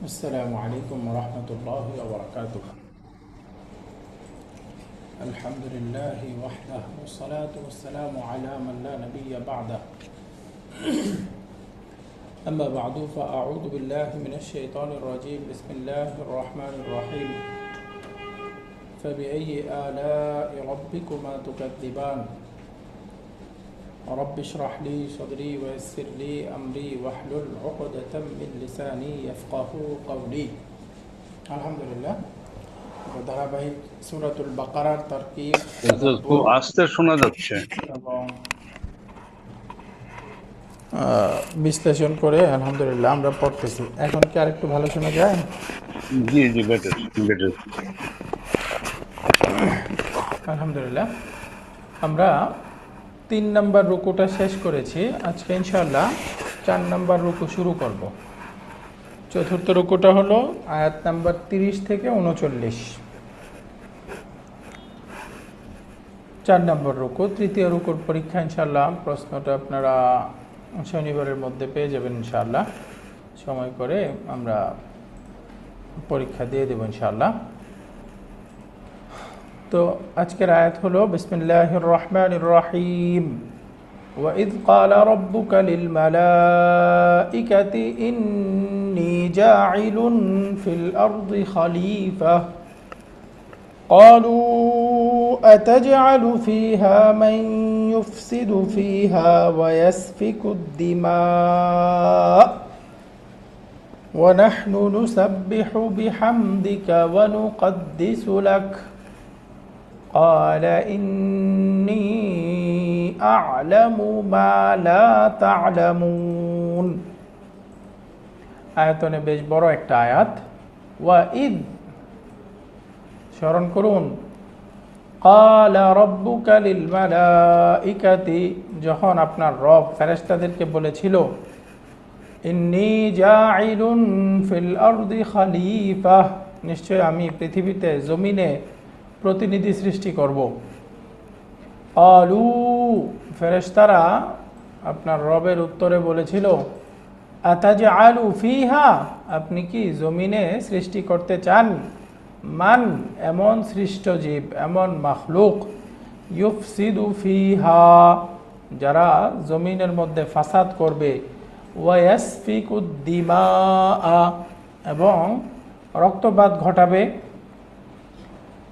السلام عليكم ورحمة الله وبركاته. الحمد لله وحده والصلاة والسلام على من لا نبي بعده. أما بعد فأعوذ بالله من الشيطان الرجيم. بسم الله الرحمن الرحيم. فبأي آلاء ربكما تكذبان رب اشرح لي صدري ويسر لي أمري واحلل عقدة من لساني يفقهوا قولي. الحمد لله. ধারাবাহিক সূরাতুল বাকারার তারকিব খুব আস্তে শোনা যাচ্ছে এবং বিশ্লেষণ করে আলহামদুলিল্লাহ আমরা পড়তেছি। এখন কি আরেকটু ভালো শোনা যায়? জি জি বেটার বেটার আলহামদুলিল্লাহ। আমরা 3 নম্বর রুকুটা শেষ করেছি। আজকে ইনশাআল্লাহ 4 নম্বর রুকু শুরু করব। চতুর্থ রুকুটা হলো আয়াত নাম্বার 30 থেকে 39। 4 নম্বর রুকু। তৃতীয় রুকুর পরীক্ষা ইনশাআল্লাহ প্রশ্নটা আপনারা শনিবারের মধ্যে পেয়ে যাবেন ইনশাআল্লাহ। সময় করে আমরা পরীক্ষা দিয়ে দেব ইনশাআল্লাহ। তো আজকের আয়াত হলো বিসমিল্লাহির রহমানির রহিম। وَإِذْ قَالَ رَبُّكَ لِلْمَلَائِكَةِ إِنِّي جَاعِلٌ فِي الْأَرْضِ خَلِيفَةً قَالُوا أَتَجْعَلُ فِيهَا مَن يُفْسِدُ فِيهَا وَيَسْفِكُ الدِّمَاءَ وَنَحْنُ نُسَبِّحُ بِحَمْدِكَ وَنُقَدِّسُ لَكَ قال إني أعلم ما لا تعلمون। আয়াতনে বেশ বড় একটা আয়াত। ওয়াইদ, স্মরণ করুন, قال ربك للملائكة, যখন আপনার রব ফেরেশতাদেরকে বলেছিল ইন্নী জাইলুন ফিল আরদি খলিফা, নিশ্চয় আমি পৃথিবীতে জমিনে প্রতিনিধি সৃষ্টি করব। আলু, ফেরেশতারা আপনার রবের উত্তরে বলেছিল আতাজআলু ফিহা, আপনি কি জমিনে সৃষ্টি করতে চান মান, এমন সৃষ্ট জীব, এমন মাখলুক, ইউফসিদু ফিহা, যারা জমিনের মধ্যে ফাসাদ করবে, ওয়ায়াসফিকুদ দিমা, এবং রক্তপাত ঘটাবে,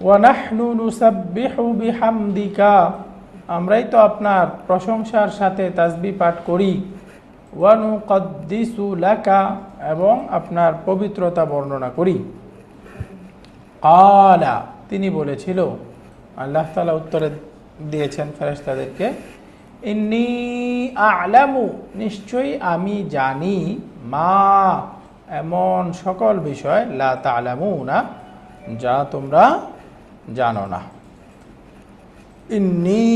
ওয়ানাহনু নুসাব্বিহু বিহামদিকা, আমরাই তো আপনার প্রশংসার সাথে তাসবিহ পাঠ করি, ওয়া নুকদ্দিসু লাকা, এবং আপনার পবিত্রতা বর্ণনা করি। ক্বালা, তিনি বলেছিল, আল্লাহ তাআলা উত্তরে দিয়েছেন ফেরেশতাদেরকে, ইন্নী আ'লামু, নিশ্চয়ই আমি জানি, মা, এমন সকল বিষয়, লা তা'লামুনা, যা তোমরা জানো না। ইন্নী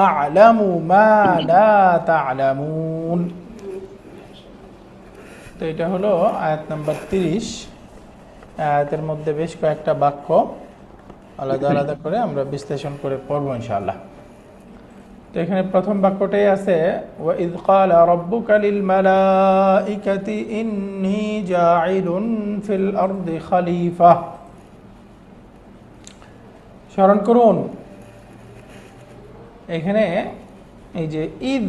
আ'লামু মা লা তা'লামুন। তো এটা হলো আয়াত নাম্বার 30। আয়াতের মধ্যে বেশ কয়েকটা বাক্য আলাদা আলাদা করে আমরা বিশ্লেষণ করে পড়ব ইনশাআল্লাহ। তো এখানে প্রথম বাক্যটাই আছে ওয়াইদ ক্বালা রাব্বুকা লিল মালাইকাতি ইন্নী জাইলুন ফিল আরদি খলিফা। স্মরণ করুন, এখানে এই যে ঈদ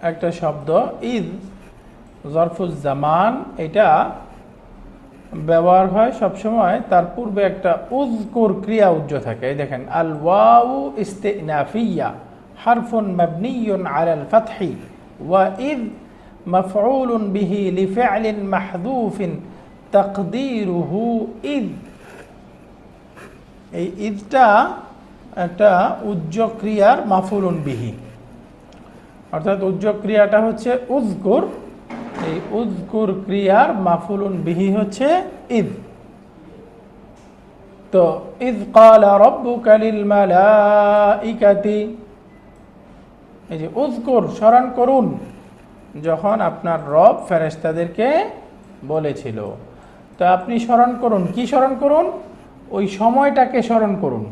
একটা শব্দ, ঈদ জরফুজ জামান, এটা ব্যবহার হয় সবসময়, তার পূর্বে একটা উযকুর ক্রিয়া উজ্জ থাকে। এই দেখেন, আল ওয়াউ ইস্তিনাফিয়া হারফুন মাবনিয়ুন আলাল ফাতহি ওয়া ঈদ মাফউলুন বিহি লিফি'লিন মাহযুফিন তাকদীরুহু ঈদ। এই ঈদটা একটা উজ্জ ক্রিয়ার মাফুলুন বিহি, অর্থাৎ উজ্জ ক্রিয়াটা হচ্ছে উযকুর, এই উযকুর ক্রিয়ার মাফুলুন বিহি হচ্ছে ঈদ। তো ইয ক্বালা রাব্বুকা লিল মালাইকাতি, এই যে উযকুর, স্মরণ করুন, যখন আপনার রব ফেরেশতাদেরকে বলেছিল। তো আপনি স্মরণ করুন, কি স্মরণ করুন? ওই সময়টাকে স্মরণ করুন।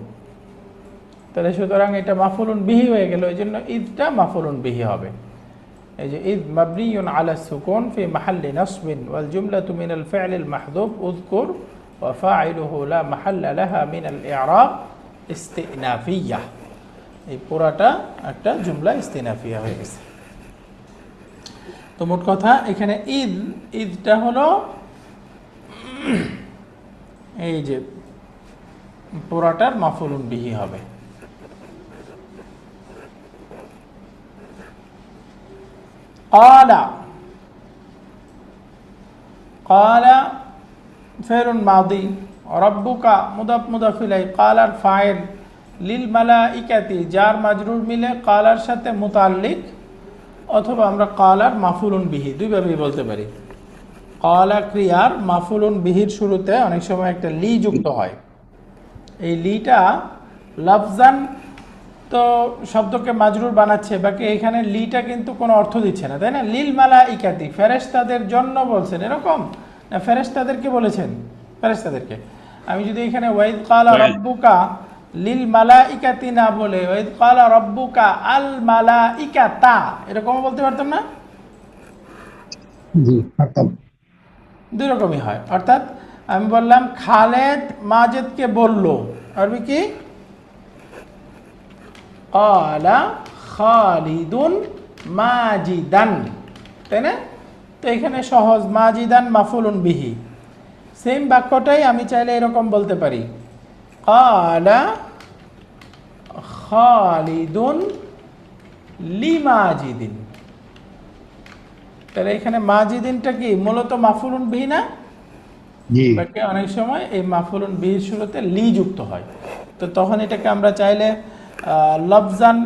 তাহলে সুতরাং এটা মাফুলুন বিহি হয়ে গেল, এই জন্য ঈদটা মাফুলুন বিহি হবে। এই যে ইদ মাবনিয়ুন আলা সুকুন ফি মাহাল্লি নাসবিন ওয়াল জুমলাতু মিনাল ফি'লিল মাহযুফ উযকুর ওয়া ফাইলুহু লা মাহাল্লা লাহা মিনাল ই'রাব ইস্তিনাফিয়্যাহ। এই পুরাটা একটা জুমলা ইস্তিনাফিয়া হয়ে গেছে। তো মোট কথা এখানে ঈদটা হলো এই যে পুরাটার মাফউলুন বিহি হবে। ক্বালা ফি'লুন মাদি, রাব্বুকা মুদাফ মুদাফ ইলাইহি, ক্বালার ফাইল, লিল মালাইকাতি জার মাজরুর মিলে ক্বালার সাথে মুতাল্লিক, অথবা আমরা ক্বালার মাফউলুন বিহি দুইভাবেই বলতে পারি। ক্বালা ক্রিয়ার মাফউলুন বিহির শুরুতে অনেক সময় একটা লি যুক্ত হয়। এই লিটা লফজান তো শব্দকে মাজরুর বানাচ্ছে, বাকি এখানে লিটা কিন্তু কোনো অর্থ দিচ্ছে না, তাই না? লিল মালাইকাতি ফেরেশতাদের জন্য বলছেন এরকম না, ফেরেশতাদেরকে বলেছেন? ফেরেশতাদেরকে। আমি যদি এখানে ওয়াইদ ক্বালা রাব্বুকা লিল মালাইকাতি না বলে ওয়াইদ ক্বালা রাব্বুকা আল মালাইকাতা এরকম বলতে পারতাম না? জি পারতাম। দুই রকমই হয়। অর্থাৎ আমি বললাম খালেদ মাজেদকে বলল, আরবি কি? ক্বালা খালিদুন মাজিদান, তাই না? তো এখানে সহজ, মাজিদান মাফউলুন বিহি। সেম বাক্যটাই আমি চাইলে এরকম বলতে পারি, ক্বালা খালিদুন লিমাজিদিন। তাহলে এখানে মাজিদিনটা কি মূলত মাফউলুন বিহি না? জি বাকি অনেক সময় এই মাফউলুন বিহির শুরুতে লি যুক্ত হয়, তো তখন এটাকে আমরা চাইলে লফজান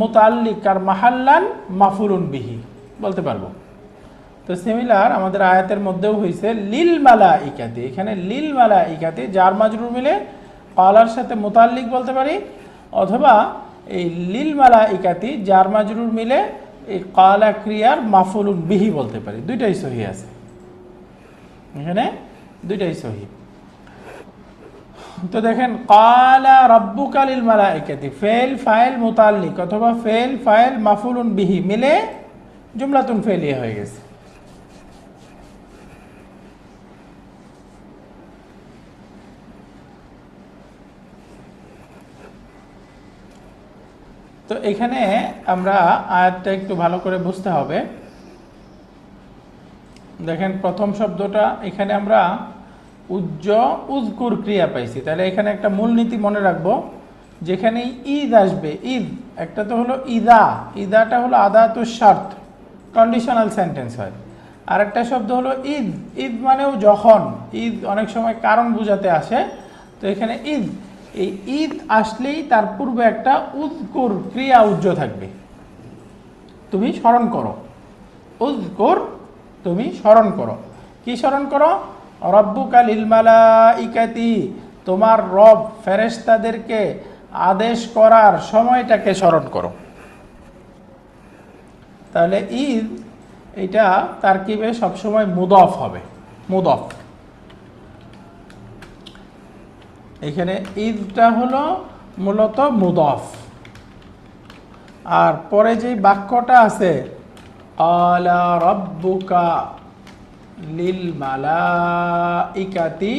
মুতাল্লিক আর মাহাল্লান মাফউলুন বিহি বলতে পারবো। তো সিমিলার আমাদের আয়াতের মধ্যেও হয়েছে লিল মালাইকাতি, এখানে লিল মালাইকাতি জার মাজরুর মিলে ক্বালার সাথে মুতাল্লিক বলতে পারি, অথবা এই লিল মালাইকাতি জার মাজরুর মিলে এই ক্বালা ক্রিয়ার মাফউলুন বিহি বলতে পারি। দুইটাই সহি আছে, এখানে দুইটাই সহি। তো দেখেন ক্বালা রাব্বুকা লিল মালাইকাতি, ফেল ফাইল মুতাল্লিক অথবা ফেল ফাইল মাফউলুন বিহি মিলে জুমলাতুন ফেলিয়া হয়ে গেছে। তো এখানে আমরা আয়াতটা একটু ভালো করে বুঝতে হবে। দেখেন প্রথম শব্দটা এখানে আমরা উযকুর ক্রিয়া পাইছি, তাহলে এখানে একটা মূলনীতি মনে রাখবো, যেখানে ঈদ আসবে, ঈদ একটা তো হলো ইদা, ইদাটা হলো আদাতুশ শর্ত, কন্ডিশনাল সেন্টেন্স হয়। আর একটা শব্দ হলো ঈদ, ঈদ মানেও যখন, ঈদ অনেক সময় কারণ বোঝাতে আসে। তো এখানে ঈদ, এই ঈদ আসলেই তার পূর্বে একটা উযকুর ক্রিয়া উজ্জ থাকবে, তুমি স্মরণ করো। উযকুর, তুমি স্মরণ করো। কি স্মরণ করো? রাব্বুকা লিল মালাইকাতি, তোমার রব ফেরেশতাদেরকে আদেশ করার সময়টাকে স্মরণ করো। তাহলে ঈদ এটা তারকিবে সবসময় মুদফ হবে, মুদফ। এখানে ঈদটা হলো মূলত মুদফ, আর পরে যে বাক্যটা আছে ক্বালা রাব্বুকা লিল মালাইকাতি,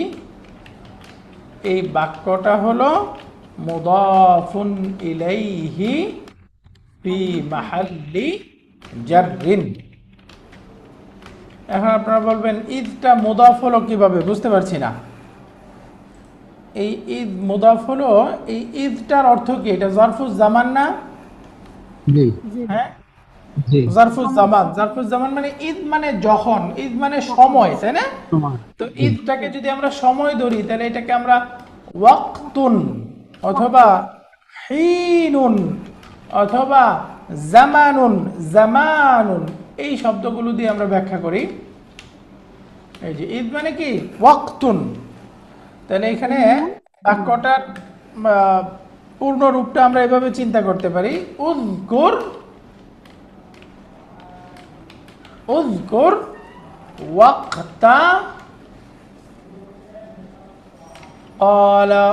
এই বাক্যটা হলো মুদাফুন ইলাইহি ফি মাহাল্লি জাররিন। এখন আপনারা বলবেন ঈদটা মুদাফ হলো কিভাবে? বুঝতে পারছি না। এই ঈদ মুদাফ হলো, এই ঈদটার অর্থ কি? এটা জারফুজ জামান না? জি হ্যাঁ, জি জারফুজ জামান। জারফুজ জামান মানে ঈদ মানে যখন, ঈদ মানে সময়, তাই না? তোমার তো ঈদটাকে যদি আমরা সময় ধরি, তাহলে এটাকে আমরা ওয়াক্তুন অথবা হিনুন অথবা জামানুন, জামানুন এই শব্দগুলো দিয়ে আমরা ব্যাখ্যা করি। এই যে ঈদ মানে কি? ওয়াক্তুন। তাহলে এখানে বাক্যটার পূর্ণ রূপটা আমরা এভাবে চিন্তা করতে পারি, উযকুর, উযকুর ওয়াক্তা ক্বালা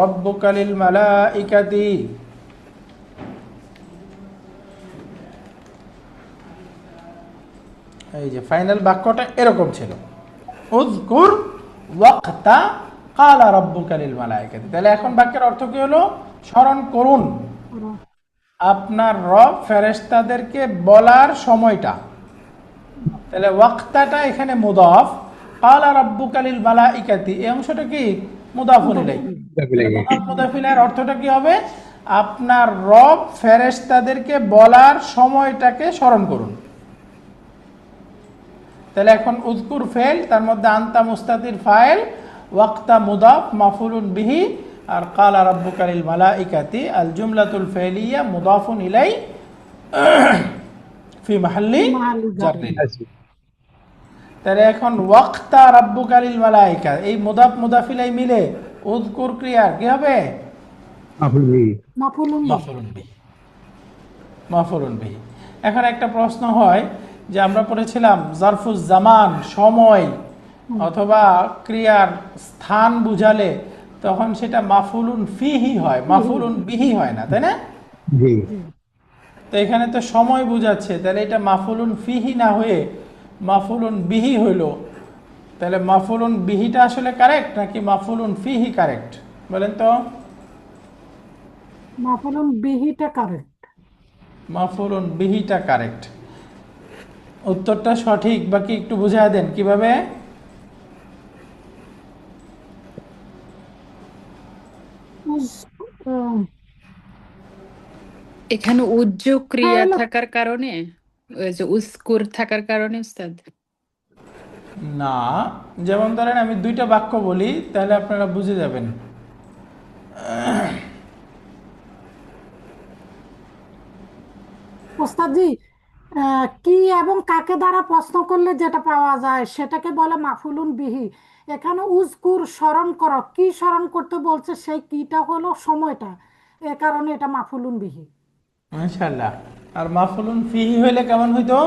রাব্বুকা লিল মালাইকাতি। এই যে ফাইনাল বাক্যটা এরকম ছিল, উযকুর ওয়াক্তা ক্বালা রাব্বুকা লিল মালাইকাতি। তাহলে এখন বাক্যের অর্থ কি হলো? স্মরণ করুন আপনার রব ফেরেশতাদেরকে বলার সময়টা। তাহলে ওয়াক্তাটা এখানে মুদাফ, ক্বালা রাব্বুকা লিল মালাইকাতি এই অংশটা কি মুদাফুন ইলাইহি। তাহলে মুদাফ মুদাফ ইলাইহির অর্থটা কি হবে? আপনার রব ফেরেশতাদেরকে বলার সময়টাকে স্মরণ করুন। তাহলে এখন উযকুর ফেল, তার মধ্যে আনতা মুস্তাতির ফাইল, ওয়াক্তা মুদাফ মাফউলুন বিহি, আর ক্বালা রাব্বুকা লিল মালাইকাতি আল জুমলাতুল ফাইলিয়া মুদাফুন ইলাই ফি মাহাল্লি জাররিন। তাহলে এখন ওয়াক্তা রাব্বুকা লিল মালাইকা এই মুদাফ মুদাফ ইলাই মিলে উযকুর ক্রিয়ার কি হবে? মাফউলুন বিহি। মাফউলুন বিহি। এখন একটা প্রশ্ন হয় যে আমরা পড়েছিলাম জারফুজ জামান সময় অথবা ক্রিয়ার স্থান বুঝালে তখন সেটা মাফউলুন ফিহি হয়, মাফউলুন বিহি হয় না, তাই না? জি তো এখানে তো সময় বুঝাচ্ছে, তাহলে এটা মাফউলুন ফিহি না হয়ে মাফউলুন বিহি হইল। তাহলে মাফউলুন বিহিটা আসলে কারেক্ট নাকি মাফউলুন ফিহি কারেক্ট বলেন তো? মাফুলুন বিহিটা কারেক্ট। মাফউলুন বিহিটা কারেক্ট। উত্তরটা সঠিক বাকি একটু বুঝিয়ে দেন কিভাবে? এখানে উদ্যোগ ক্রিয়া হ্যালো। থাকার কারণে, ওই যে উস্কুর থাকার কারণে উস্তাদ। না, যেমন ধরেন আমি দুইটা বাক্য বলি তাহলে আপনারা বুঝে যাবেন। ওস্তাদজি, কি এবং কাকে দ্বারা প্রশ্ন করলে যেটা পাওয়া যায় সেটাকে বলে মাফুলুন বিহি। এখানে উজকুর স্মরণ করো, কি স্মরণ করতে বলছে সেই কিটা হলো সময়টা, এ কারণে এটা মাফুলুন বিহি। মাশাআল্লাহ। আর মাফউলুন ফিহি হইলে কেমন হইতো?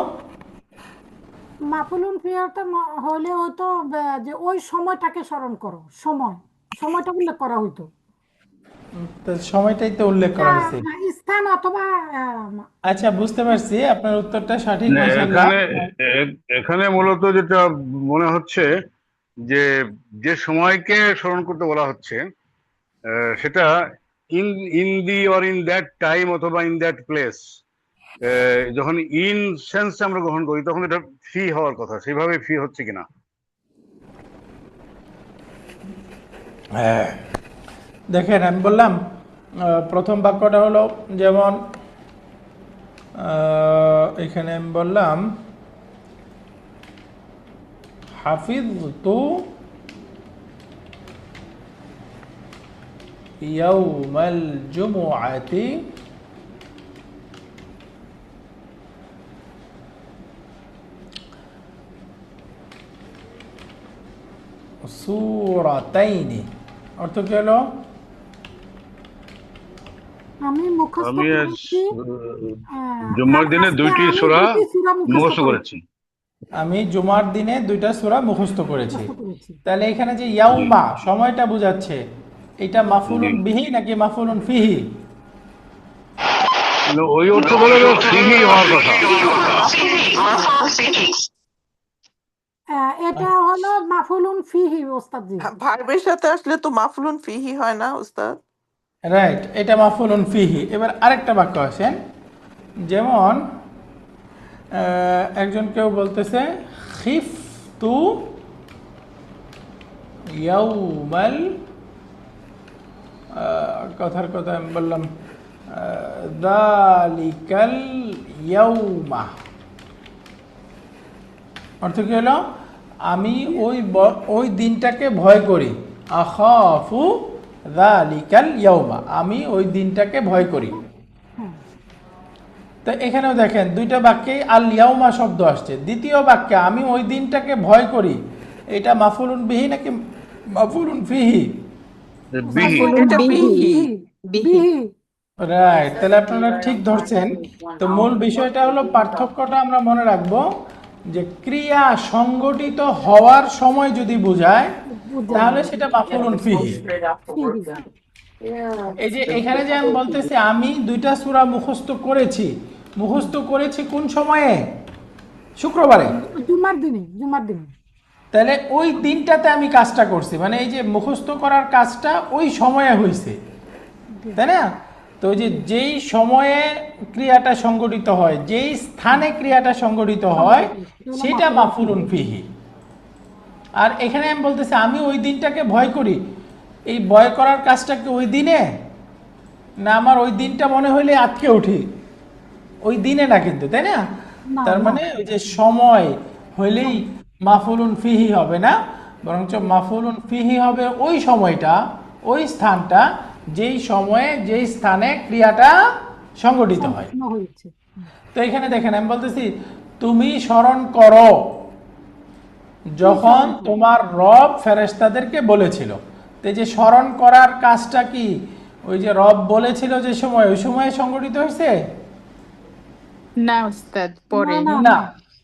মাফুলুন বিহিটা হলে হয়তো যে ওই সময়টাকে স্মরণ করো, সময়টা উল্লেখ করা হইতো। তো সময়টাই তো উল্লেখ করা হয়েছে। স্থান অথবা আচ্ছা, বুঝতে পারছি, আপনার উত্তরটা সঠিক। না, মাশাআল্লাহ। এখানে মূলত যেটা মনে হচ্ছে যে যে সময়কে স্মরণ করতে বলা হচ্ছে সেটা in in the or in that time অথবা ইন দ্যাট প্লেস। যখন ইন সেন্স আমরা গ্রহণ করি তখন এটা ফি হওয়ার কথা, সেভাবে ফি হচ্ছে কিনা। হ্যাঁ, দেখেন আমি বললাম প্রথম বাক্যটা হলো যেমন এখানে আমি বললাম হাফিজতু ইয়াউমাল জুমুআতি সূরাতাইনি। অর্থ কি হলো? আমি মুখস্থ আমি আজ করেছি, জুম্মার দিনে আজকে দুইটি আমি সূরা দুইটি সূরা মুখস্থ করেছি। আমি জুমার দিনে দুইটা সূরা মুখস্থ করেছি। মুখস্থ করেছি। তাহলে এখানে যে ইয়াউমা সময়টা বোঝাচ্ছে, এটা মাফউলুন বিহি নাকি মাফউলুন ফিহি? কিন্তু ওই অর্থ বলে ফিহি হওয়ার কথা। এটা হলো মাফুলুন ফিহি ওস্তাদজি। ভার্বের সাথে আসলে তো মাফলুন ফিহি হয় না উস্তাদ? রাইট, এটা মাফউলুন ফিহি। এবার আরেকটা বাক্য আসেন, যেমন একজন কেউ বলতেছে খিফতু ইয়াউমাল, কথার কথা আমি বললাম যালিকাল ইয়াউমা। অর্থ কি হলো? আমি ওই দিনটাকে ভয় করি। আখাফু যালিকাল ইয়াউমা, আমি ওই দিনটাকে ভয় করি। তো এখানেও দেখেন দুইটা বাক্যে আল ইয়াউমা শব্দ আসছে। দ্বিতীয় বাক্যে আমি ওই দিনটাকে ভয় করি, এটা মাফউলুন বিহি নাকি মাফউলুন ফিহি? বিহি। এটা বিহি। বিহি। রাইট, তাহলে আপনারা ঠিক ধরছেন। তো মূল বিষয়টা হলো পার্থক্যটা আমরা মনে রাখবো যে ক্রিয়া সংগঠিত হওয়ার সময় যদি বোঝায় তাহলে সেটা মাফউলুন ফিহি। এই যে এখানে যে আমি বলতেছি আমি দুইটা সূরা মুখস্থ করেছি, মুখস্থ করেছি কোন সময়ে? শুক্রবারে। জুমার দিনে তাহলে ওই দিনটাতে আমি কাজটা করছি, মানে এই যে মুখস্থ করার কাজটা ওই সময়ে হয়েছে, তাই না? তো ওই যে যেই সময়ে ক্রিয়াটা সংগঠিত হয়, যেই স্থানে ক্রিয়াটা সংগঠিত হয়, সেটা মাফুলুন ফিহি। আর এখানে আমি বলতেছি আমি ওই দিনটাকে ভয় করি, এই ভয় করার কাজটা কি ওই দিনে, না আমার ওই দিনটা মনে হইলে আটকে উঠি, ওই দিনে না কিন্তু, তাই না? না, তার না। মানে ওই যে সময় হইলেই মাফুলুন ফিহি হবে না, বরঞ্চ মাফুলুন ফিহি হবে ওই সময়টা, ওই স্থানটা, যেই সময়ে যেই স্থানে ক্রিয়াটা সংগঠিত হয়। সম্পূর্ণ হয়েছে। তো এখানে দেখেন আমি বলতেছি তুমি স্মরণ করো যখন তোমার রব ফেরেশতাদেরকে বলেছিল। তো এই যে স্মরণ করার কাজটা কি ওই যে রব বলেছিল যে সময়, ওই সময়ে সংগঠিত হয়েছে? না উস্তাদ, পরে। না, না,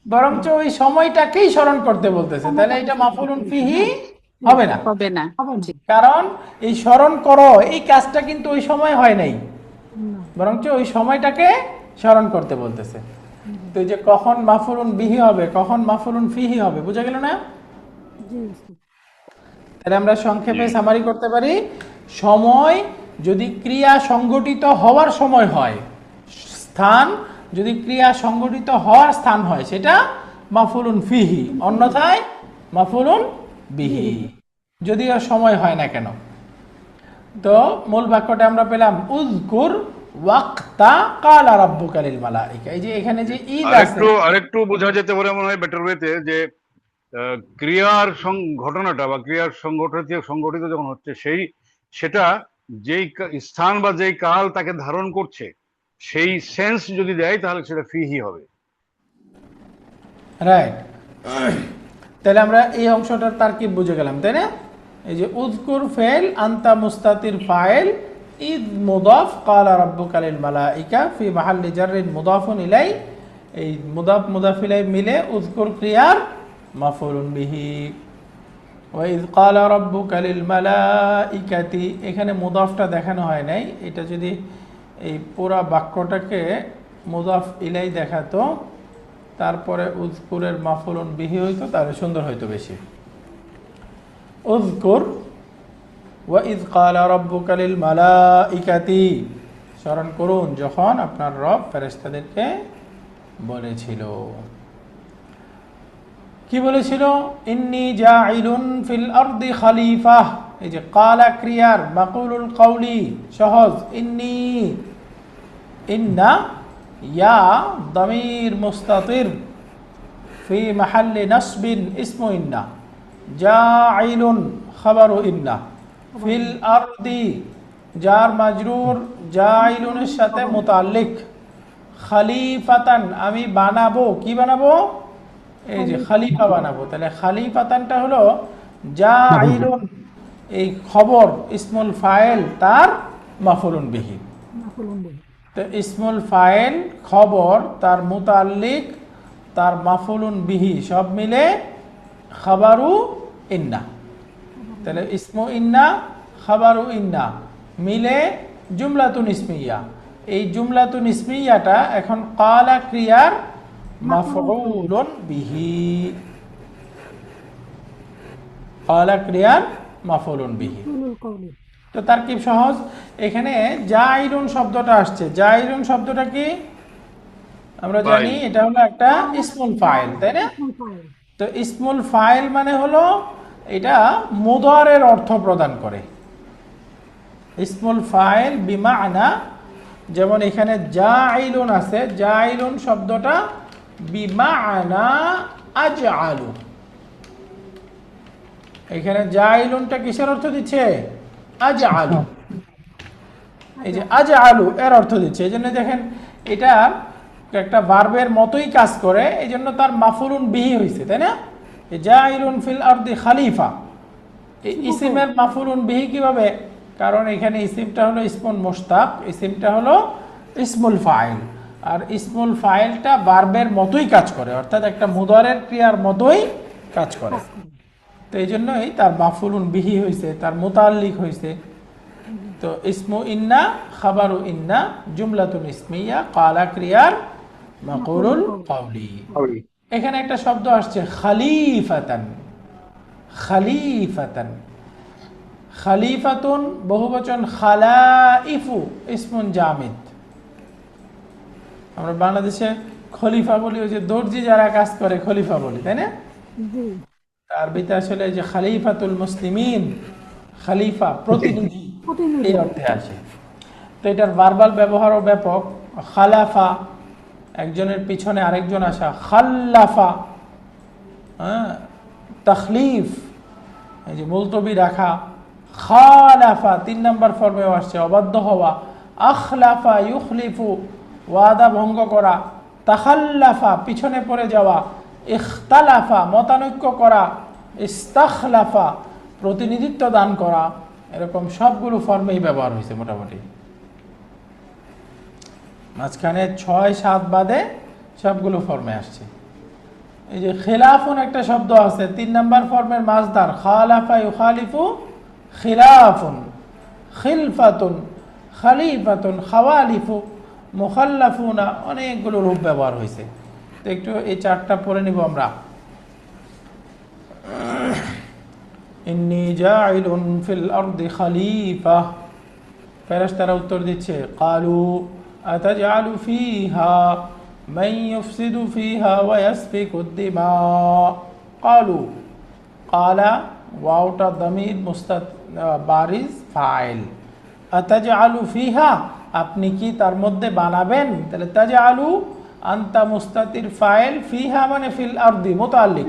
বরঞ্চ ওই সময়টাকেই স্মরণ করতে বলতেছে, তাহলে এটা মাফুলুন ফিহি হবে না। হবে না। হবে না। জি। কারণ এই স্মরণ করো এই কাজটা কিন্তু ওই সময় হয় নাই, না। বরঞ্চ ওই সময়টাকে স্মরণ করতে বলতেছে। তো এই যে কখন মাফুলুন বিহি হবে, কখন মাফুলুন ফিহি হবে, বোঝা গেল না? জি উস্তাদ। তাহলে আমরা সংক্ষেপে সামারি করতে পারি, সময় যদি ক্রিয়া সংগঠিত হওয়ার সময় হয়, স্থান যদি ক্রিয়া সংগঠিত হওয়ার স্থান হয়, সেটা মাফুলুন ফিহি, অন্যথায় মাফুলুন বিহি, যদিও সময় হয় না কেন। তো মূল বাক্যটা আমরা পেলাম উযকুর ওয়াক্তা কালা রাব্বুকা লিল মালাইকা। এই যে এখানে যে ঈদ আছে, আরেকটু বোঝা যেতে পারে মনে হয় বেটার ওয়েতে, যে ক্রিয়ার ঘটনাটা বা ক্রিয়ার সংগঠিত যখন হচ্ছে সেটা যেই স্থান বা যেই কাল তাকে ধারণ করছে, সেই সেন্স যদি দেয় তাহলে সেটা ফিহি হবে। রাইট। তাহলে আমরা এই অংশটার তারকিব বুঝে গেলাম, তাই না? এই যে উযকুর ফেল, আনতা মুস্তাতির ফাইল, ঈদ মুদাফ, কালা রাব্বুকা লিল মালাইকা ফি মাহাল্লি জাররিন মুদাফুন ইলাই, এই মুদাফ মুদাফ ইলাই মিলে উযকুর ক্রিয়ার মাফউলুন বিহি। ওয়া ইয কালা রাব্বুকা লিল মালাইকাতি, এখানে মুদাফটা দেখানো হয় নাই, এটা যদি এই পুরা বাক্যটাকে মুদাফ ইলাই দেখাতো, তারপরে উযকুরের মাফউলুন বিহি হইতো, তাহলে সুন্দর হইতো বেশি। উযকুর ওয়া ইয ক্বালা রাব্বুকা লিল মালাইকাতি, স্মরণ করুন যখন আপনার রব ফেরেশতাদেরকে বলেছিল। কি বলেছিল? ইন্নী জাইলুন ফিল আরদি খলিফা। এই যে ক্বালা ক্রিয়ার মাকুলুল কওলি সহজ, ইন্নী, ইন্না ইয়া দামির মুস্তাতির ফি মাহাল্লি নাসবিন ইসমু ইন্না, জাইলুন খবরু ইন্না, ফিল আরদি জার মাজরুর জাইলুনের সাথে মুতাল্লিক, খলিফাতান আমি বানাবো, কি বানাবো? এই যে খলিফা বানাবো। তাহলে খলিফাতানটা হলো জাইলুন, এই খবর ইসমুল ফাইল তার মাফউলুন বিহি। মাফউলুন বিহি। তো ইসমুল ফাইল, খবর, তার মুতাল্লিক, তার মাফউলুন বিহি সব মিলে খাবারু ইন্না। তাহলে ইসমু ইন্না, খাবারু ইন্না মিলে জুমলাতুন ইসমিয়া। এই জুমলাতুন ইসমিয়াটা এখন ক্বালা ক্রিয়ার মাফউলুন বিহি, ক্বালা ক্রিয়ার মাফউলুন বিহি। মাফউলুল কওলি। তো তারকিব সহজ। এখানে জাইলুন শব্দটা আসছে, জাইলুন শব্দটা কি আমরা জানি? এটা হলো একটা ইসমুল ফাইল, তাই না? ফাইল। তো ইসমুল ফাইল মানে হলো এটা মুদারের অর্থ প্রদান করে। ইসমুল ফাইল বিমানা, যেমন এখানে জাইলুন আছে, জাইলুন শব্দটা বিমানা আজআলু। এখানে জাইলুনটা কিসের অর্থ দিচ্ছে? আজআলু। এই যে আজআলু এর অর্থ দিচ্ছে, এই জন্য দেখেন এটা একটা ভার্বের মতোই কাজ করে, এই জন্য তার মাফউলুন বিহি হয়েছে, তাই না? জাইলুন ফিল আরদি খলিফা, এই ইসিমের মাফউলুন বিহি কিভাবে? কারণ এখানে ইসিমটা হলো ইসমুন মুশতাক, ইসিমটা হলো ইসমুল ফাইল, আর ইসমুল ফাইলটা ভার্বের মতোই কাজ করে, অর্থাৎ একটা মুদারের ক্রিয়ার মতোই কাজ করে। তো এই জন্যই তার মাফউলুন বিহি হয়েছে, তার মুতাল্লিক হয়েছে। তো ইসমু ইন্না, খাবারু ইন্না, জুমলাতুন ইসমিয়া, ক্বালা ক্রিয়ার মাকুলুল কওলি। এখানে একটা শব্দ আসছে খালিফাতান। খালিফাতান, খালিফাতুন বহুবচন, খালাইফু ইসমুন জামিদ। আমরা বাংলাদেশে খলিফা বলি, ওই যে দর্জি যারা কাজ করে খলিফা বলি, তাই না? জি। আরবিতে আসলে যে খালিফাতুল মুসলিমিন, খালিফা প্রতিনিধি, প্রতিনিধি। এই অর্থে আসে। তো এটার ভার্বাল ব্যবহারও ব্যাপক। খালাফা, একজনের পিছনে আরেকজন আসা। খাল্লাফা, হ্যাঁ, তাখলিফ, এই যে মুলতবি রাখা। খালাফা 3 নম্বর ফর্মেও আসছে, অবাধ্য হওয়া। আখলাফা ইউখলিফু, ওয়াদা ভঙ্গ করা। তাখাল্লাফা পিছনে পড়ে যাওয়া। ইখতালাফা মতানৈক্য করা। ইস্তাখলাফা প্রতিনিধিত্ব দান করা। এরকম সবগুলো ফর্মেই ব্যবহার হয়েছে মোটামুটি। মাঝখানে 6-7 বাদে সবগুলো ফর্মে আসছে। এই যে খিলাফুন একটা শব্দ আছে, 3 নম্বর ফর্মের মাজদার। খালাফা ইউখালিফু খিলাফুন, খিলফাতুন, খালিফাতুন, খাওয়ালিফু, মুখাল্লাফুনা, অনেকগুলো রূপ ব্যবহার হয়েছে। তো একটু এই 4টা পড়ে নিব আমরা। ইন্নী জাইলুন ফিল আরদি খলিফা। ফেরেশতারা উত্তর দিচ্ছে, ক্বালু আতাজআলু ফীহা মান ইউফসিদু ফীহা ওয়া ইয়াসফিকুদ দিমা। ক্বালু, ক্বালা ওয়াওটা দামির বারিজ ফাইল। আতাজআলু ফীহা, আপনি কি তার মধ্যে বানাবেন? তাহলে তাজআলু আনতা মুস্তাতির ফাইল, ফীহা মানে ফিল আরদি মুতাআল্লিক।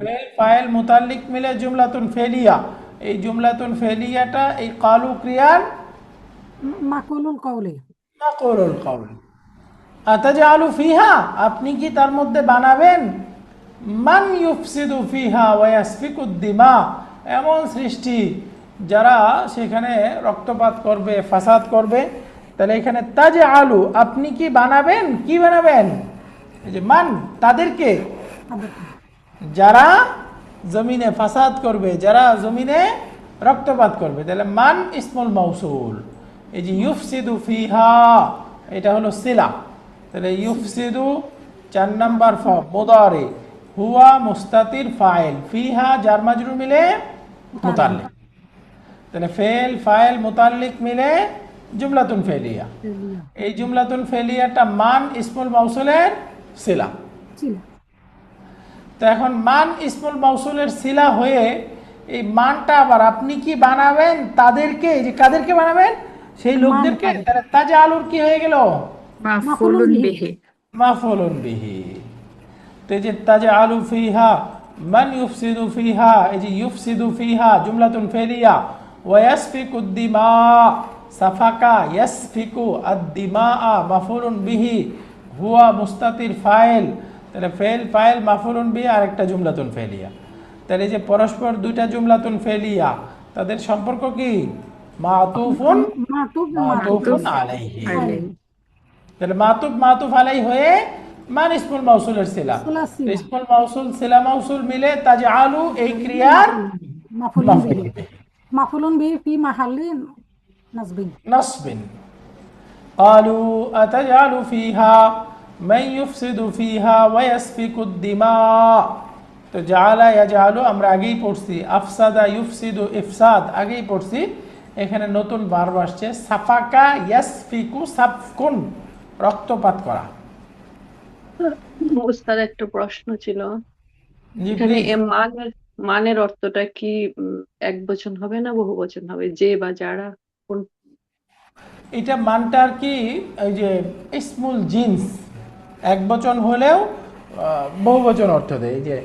ফেল ফাইল মুতাল্লিক মিলে জুমলাতুন ফেলিয়া। এই জুমলাতুন ফেলিয়াটা এই ক্বালু ক্রিয়ার মাকুলুল কওলি। মাকুলুল কওল। আতাজআলু ফীহা, আপনি কি তার মধ্যে বানাবেন? মান ইউফসিদু ফীহা ওয়া ইয়াসফিকুদ দিমা, এমন সৃষ্টি যারা সেখানে রক্তপাত করবে, ফাসাদ করবে। তাহলে এখানে তাজআলু, আপনি কি বানাবেন? কি বানাবেন? এই যে মান, তাদেরকে যারা জমিনে ফাসাদ করবে, যারা জমিনে রক্তপাত করবে। তাহলে মান ইসমুল মাউসুল। এই যে ইউফসিদু ফিহা, এটা হলো সিলা। তাহলে ইউফসিদু 4 নম্বর ফর্ম মুদারি, হুয়া মুস্তাতির ফাইল, ফিহা জার মাজরুর মিলে মুতাল্লিক। তাহলে ফেল ফাইল মুতাল্লিক মিলে জুমলাতুন ফেলিয়া। এই জুমলাতুন ফেলিয়াটা মান ইসমুল মাউসুলের সিলা। তো এখন মান ইসমুল মাউসুলের সিলা হয়ে এই মানটা আবার আপনি কি বানাবেন? তাদেরকে, এই যে কাদেরকে বানাবেন? সেই লোকদেরকে। তাহলে তাজআলুর কি হয়ে গেল? মাফউলুন বিহি। মাফউলুন বিহি। তো এই যে তাজআলু ফিহা মান ইউফসিদু ফিহা, এই যে ইউফসিদু ফিহা জুমলাতুন ফেলিয়া। ওয়া ইয়াসফিকুদ দিমা, সাফাকা ইয়াসফিকু আদ-দিমা মাফউলুন বিহি, হুয়া মুস্তাতির ফাইল। তাহলে ফেল ফাইল মাফউলুন বিহি আর একটা জুমলাতুন ফেলিয়া। তাহলে এই যে পরস্পর দুইটা জুমলাতুন ফেলিয়া, তাদের সম্পর্ক কি? মাতুফুন মাতুফুন আলাইহি। তাহলে মাতুফ মাতুফ আলাইহি হয়ে মান ইসমুল মাউসুলের সিলা। ইসমুল মাউসুল সিলা মাউসুল মিলে তাজআলু এই ক্রিয়ার মাফউলুন বিহি। মাফউলুন বিহি ফি মাহাল্লি নাসবিন। নাসবিন। ক্বালু আতাজআলু ফিহা মান ইউফসিদু ফিহা ওয়া ইয়াসফিকুদ দিমা। তো জাআলা ইয়াজআলু আমরা আগেই পড়ছি, আফসাদা ইউফসিদু ইফসাদ আগেই পড়ছি। এখানে নতুন ভার্ব আসছে, সাফাকা ইয়াসফিকু সাফকুন, রক্তপাত করা। উস্তাদ একটা প্রশ্ন ছিল, জি এখানে প্লিজ। মানের অর্থটা কি এক বচন হবে না বহু বচন হবে? যে বা যারা, কোন? এটা মানটা আর কি, এই যে ইসমুল জিন্স, এক বচন হলেও বহু বচন অর্থ দেয়। এই যে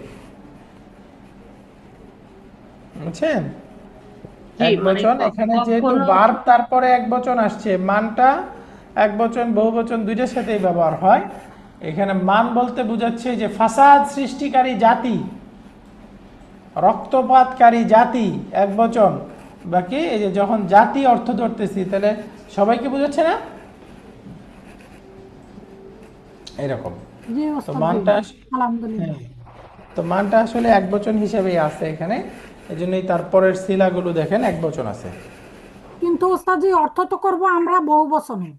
বুঝছেন, জি, এক মানে বচন। এখানে যেহেতু কখনো ভার্ব তারপরে এক বচন আসছে, মানটা এক বচন বহু বচন দুইটার সাথেই ব্যবহার হয়। এখানে মান বলতে বোঝাচ্ছে যে ফাসাদ সৃষ্টিকারী জাতি, রক্তপাতকারী জাতি, এক বচন। বাকি এই যে যখন জাতি অর্থ ধরতেছি, তাহলে সবাইকে বোঝাচ্ছে না এরকম। জি তো ওস্তাদ, মানটা আলহামদুলিল্লাহ। তো মানটা আসলে এক বচন হিসেবেই আছে এখানে, এই জন্যই তারপরের শিলাগুলো দেখেন এক বচন আছে। কিন্তু ওস্তাদ জি, অর্থ তো করবো আমরা বহু বচনে।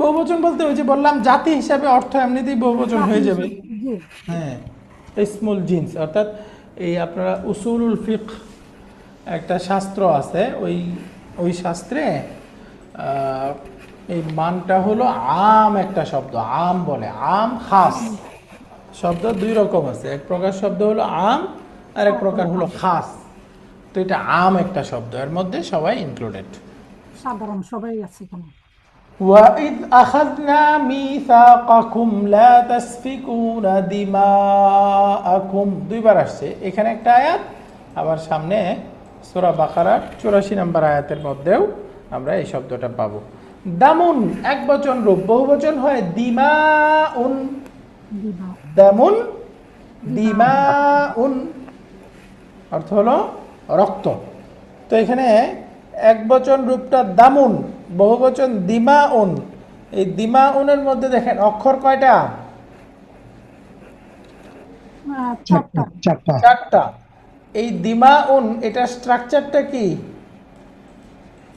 বহুবচন বলতে ওই যে বললাম জাতি হিসাবে অর্থ এমনিতেই বহুবচন হয়ে যাবে। জি হ্যাঁ, ইসমুল জিন্স অর্থাৎ এই আপনারা উসুলুল ফিকহ একটা শাস্ত্র আছে, ওই শাস্ত্রে এই মানটা হলো আম একটা শব্দ, আম বলে, আম খাস শব্দ দুই রকম আছে, এক প্রকার শব্দ হলো আম আর এক প্রকার হলো খাস। তো এটা আম একটা শব্দ, এর মধ্যে সবাই ইনক্লুডেড। সাধারণ সবাই আছে এখানে। وَإِذْ أَخَذْنَا مِيثَاقَكُمْ لَا تَسْفِكُونَ دِمَاءَكُمْ দুইবার আসছে, এখানে একটা আয়াত, আবার সামনে সূরা বাকারার 84 নম্বর আয়াতের মধ্যেও আমরা এই শব্দটা পাবো। দামুন এক বচন রূপ, বহুবচন হয় দিমাউন, দিবা দামুন দিমাউন অর্থ হলো রক্ত। তো এখানে এক বচন রূপটা দামুন, বহুবচন দিমাউন। এই দিমাউনের মধ্যে দেখেন অক্ষর কয়টা? চারটা। চারটা। চারটা। এই দিমাউন এটা স্ট্রাকচারটা কি?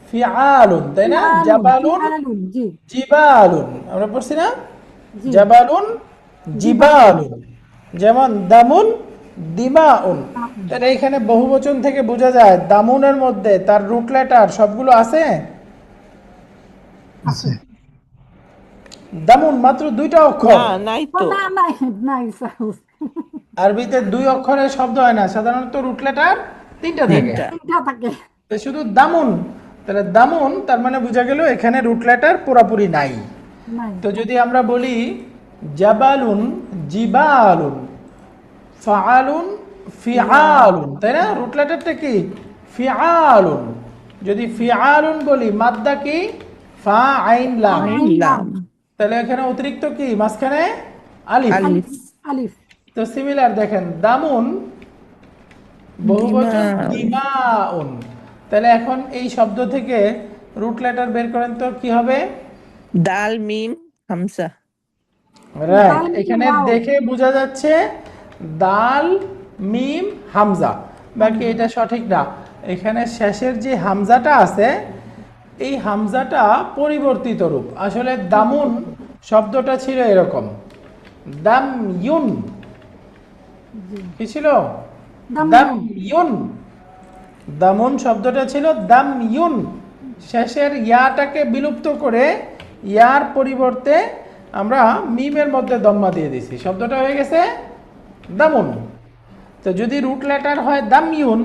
ফিআলুন, তাই না? জাবালুন, ফিআলুন, জি জিবালুন, আমরা পড়ছি না? জি জাবালুন, জিবালুন, যেমন দামুন, দিমাউন। তাহলে এখানে বহুবচন থেকে বোঝা যায় দামুনের মধ্যে তার রুট লেটার সবগুলো আছে। আছে। দামুন মাত্র দুইটা অক্ষর, না, নাই ও তো। না নাই নাই স্যার, আরবিতে দুই অক্ষরের শব্দ হয় না, সাধারণত রুট লেটার তিনটা থাকে। তিনটা। তিনটা থাকে। তো শুধু দামুন, তাহলে দামুন তার মানে বোঝা গেল এখানে রুট লেটার পুরাপুরি নাই। নাই তো যদি আমরা বলি জাবালুন, জিবালুন, ফাআলুন, ফিআলুন, তাই না? রুট লেটারটা কি? ফিআলুন। যদি ফিআলুন বলি মাদ্দা কি? ফা আইন লাম, লাম। তাহলে এখানে অতিরিক্ত কি মাঝখানে? আলিফ। আলিফ। আলিফ তো সিমিলার দেখেন দামুন বহুবচন দিমাউন। দিমাউন, তাহলে এখন এই শব্দ থেকে রুট লেটার বের করেন তো কি হবে? দাল মিম হামজা। রাইট, দাল, মিম, এখানে ওয়াও। দেখে বোঝা যাচ্ছে দাল মিম হামজা, বাকি এটা সঠিক না। এখানে শেষের যে হামজাটা আছে এই হামজাটা পরিবর্তিত রূপ। আসলে দামুন শব্দটা ছিল এরকম, দাম ইউন, কি ছিল? দাম দাম ইউন। দামুন শব্দটা ছিল দাম ইউন, শেষের ইয়াটাকে বিলুপ্ত করে ইয়ার পরিবর্তে আমরা মিমের মধ্যে দম্মা দিয়ে দিছি, শব্দটা হয়ে গেছে দামুন। তো যদি রুট লেটার হয় দাম ইউন,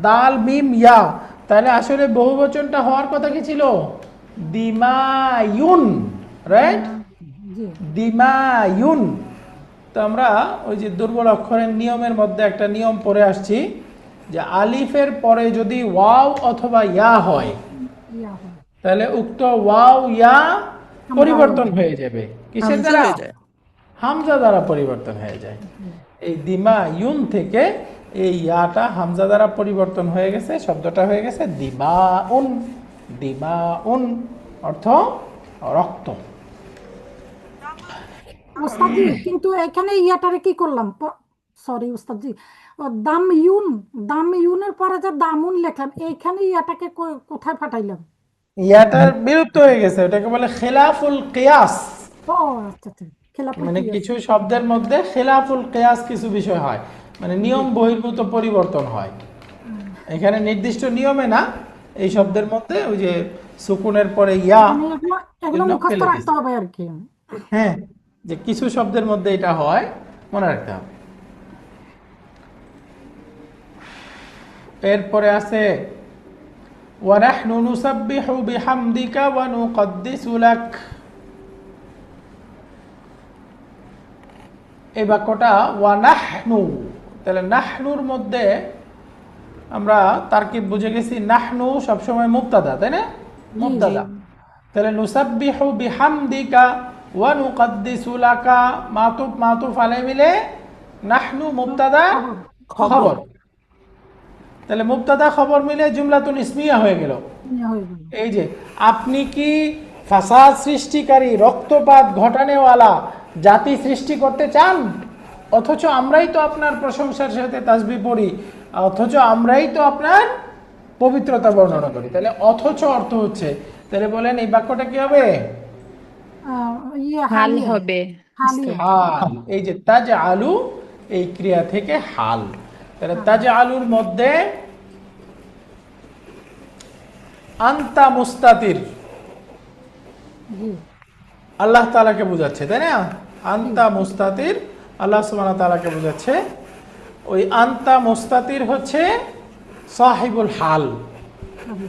দাল মিম ইয়া, তাহলে আসলে বহুবচনটা হওয়ার কথা কি ছিল? দিমায়ুন, রাইট? জি দিমায়ুন। তো আমরা ওই যে দুর্বল অক্ষরের নিয়মের মধ্যে একটা নিয়ম পড়ে আসছি যে আলিফের পরে যদি ওয়াও অথবা ইয়া হয় ইয়া হয়। তাহলে উক্ত ওয়াও ইয়া পরিবর্তন হয়ে যাবে কিসের হামজা দ্বারা? হয়ে যায়। হামজা দ্বারা পরিবর্তন হয়ে যায়। এই দিমা ইউন থেকে এই ইয়াটা হামজা দ্বারা পরিবর্তন হয়ে গেছে, শব্দটা হয়ে গেছে দিমাউন। দিমাউন অর্থ রক্ত। ওস্তাদজি কিন্তু এখানে ইয়াটারে কি করলাম? সরি ওস্তাদজি, ও দাম ইউনের পরে যে দামুন লিখলাম, এইখানে ইয়াটাকে কোথায় ফাটাইলাম? ইয়াটার বিলুপ্ত হয়ে গেছে, ওটাকে বলে খেলাফুল কিয়াস। ও আচ্ছা আচ্ছা, খেলাফুল মানে কিয়াস। কিছু শব্দের মধ্যে খেলাফুল কিয়াস কিছু বিষয় হয়, মানে নিয়ম বহির্ভূত পরিবর্তন হয়। এখানে নির্দিষ্ট নিয়মে না, এই শব্দের মধ্যে ওই যে সুকুনের পরে ইয়া, মানে এগুলো এগুলো মুখস্থ ফেলে রাখতে দিছে। হবে আর কি। হ্যাঁ, যে কিছু শব্দের মধ্যে এটা হয়, মনে রাখতে হবে। এরপরে আছে ওয়ানাহনু নুসাব্বিহু বিহামদিকা ওয়া নুকদ্দিসু লাক। এই বাক্যটা ওয়ানাহনু, তাহলে নাহনুর মধ্যে আমরা তারকিব বুঝে গেছি, নাহনু সবসময় মুবতাদা, তাই না? মুবতাদা। তাহলে নুসাব্বিহু বিহামদিকা ওয়া নুকদ্দিসু লাকা, মাতুফ মাতুফ আলাইহি মিলে নাহনু মুবতাদা খবর। তাহলে মুবতাদা খবর মিলে জুমলাতুন ইসমিয়া হয়ে গেল। ইয়া হয়ে গেল। এই যে আপনি কি ফাসাদ সৃষ্টিকারী, রক্তপাত ঘটানেওয়ালা জাতি সৃষ্টি করতে চান? অথচ আমরাই তো আপনার প্রশংসার সাথে তাসবিহ পড়ি, অথচ আমরাই তো আপনার পবিত্রতা বর্ণনা করি। তাহলে অথচ অর্থ হচ্ছে, তাহলে বলেন এই বাক্যটা কি হবে? ইয়ে হাল হবে। হালিয়া হাল। এই যে তাজ আলু, এই ক্রিয়া থেকে হাল। তাহলে তাজ আলুর মধ্যে আন্তা মুস্তাতির জি আল্লাহ তাআলাকে বোঝাচ্ছে, তাই না? আন্তা মুস্তাতির আল্লাহ সুবহানাহু ওয়া তাআলাকে বোঝাচ্ছে। ওই আন্তা মুস্তাতির হচ্ছে সাহিবুল হাল।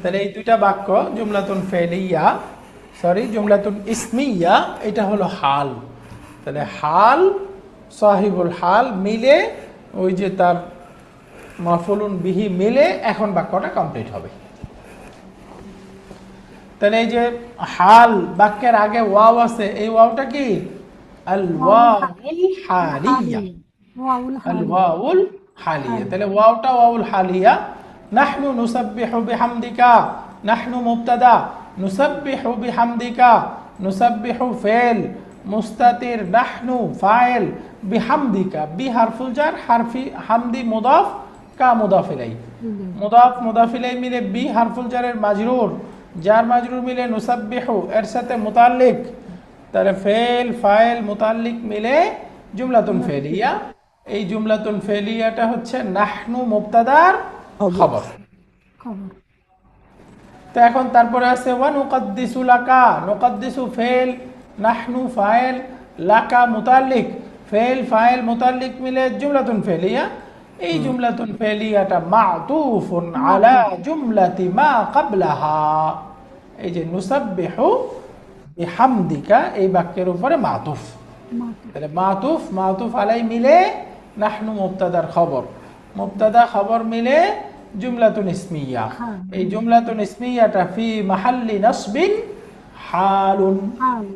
তাহলে এই দুইটা বাক্য জুমলাতুন ফেলিয়া, জুমলাতুন ইসমিয়া, এটা হলো হাল। তাহলে হাল, সাহিবুল হাল মিলে ওই যে তার মাফুলুন বিহি মিলে এখন বাক্যটা কমপ্লিট হবে। তাহলে এই যে হাল বাক্যের আগে ওয়াও আছে, এই ওয়াওটা কি? আল ওয়াউল হালিয়া, ওয়াউল আল হালিয়া ওয়াউল হালিয়া। তাহলে ওয়াওটা ওয়াউল হালিয়া। নাহনু নুসাব্বিহু বিহামদিকা, নাহনু মুবতাদা, নুসাব্বিহু বিহামদিকা, নুসাব্বিহু ফাইল, মুস্তাতির নাহনু ফাইল, বিহামদিকা বি হারফুল জার, হারফি হামদি মুদাফ, কা মুদাফ ইলাই, মুদাফ মুদাফ ইলাই মিলে বি হারফুল জারের মাজরুর, জার মাজরুর মিলে নুসাব্বিহু এর সাথে মুতাল্লিক, তাহলে ফেল ফাইল মুতাল্লিক মিলে জুমলাতুন ফেলিয়া। এই জুমলাতুন ফেলিয়াটা হচ্ছে নাহনু মুবতাদার খবর। খবর তো এখন তারপরে আছে ওয়া নুকাদ্দিসু লাকা, নুকাদ্দিসু ফেল, নাহনু ফাইল, লাকা মুতাল্লিক, ফেল ফাইল মুতাল্লিক মিলে জুমলাতুন ফেলিয়া। এই জুমলাতুন ফেলিয়াটা মা'তুফুন আলা জুমলাতি মা ক্বাবলাহা। এই যে নুসাব্বিহু বিহামদিকা, এই বাক্যের উপরে মা'তুফ। তাহলে মা'তুফ মা'তুফ আলাই মিলে নাহনু মুবতাদার খবর, মুবতাদা খবর মিলে জুমলাতুন ইসমিয়া। এই জুমলাতুন ইসমিয়াটা ফি মাহাল্লি নাসবিন হালুন। হাল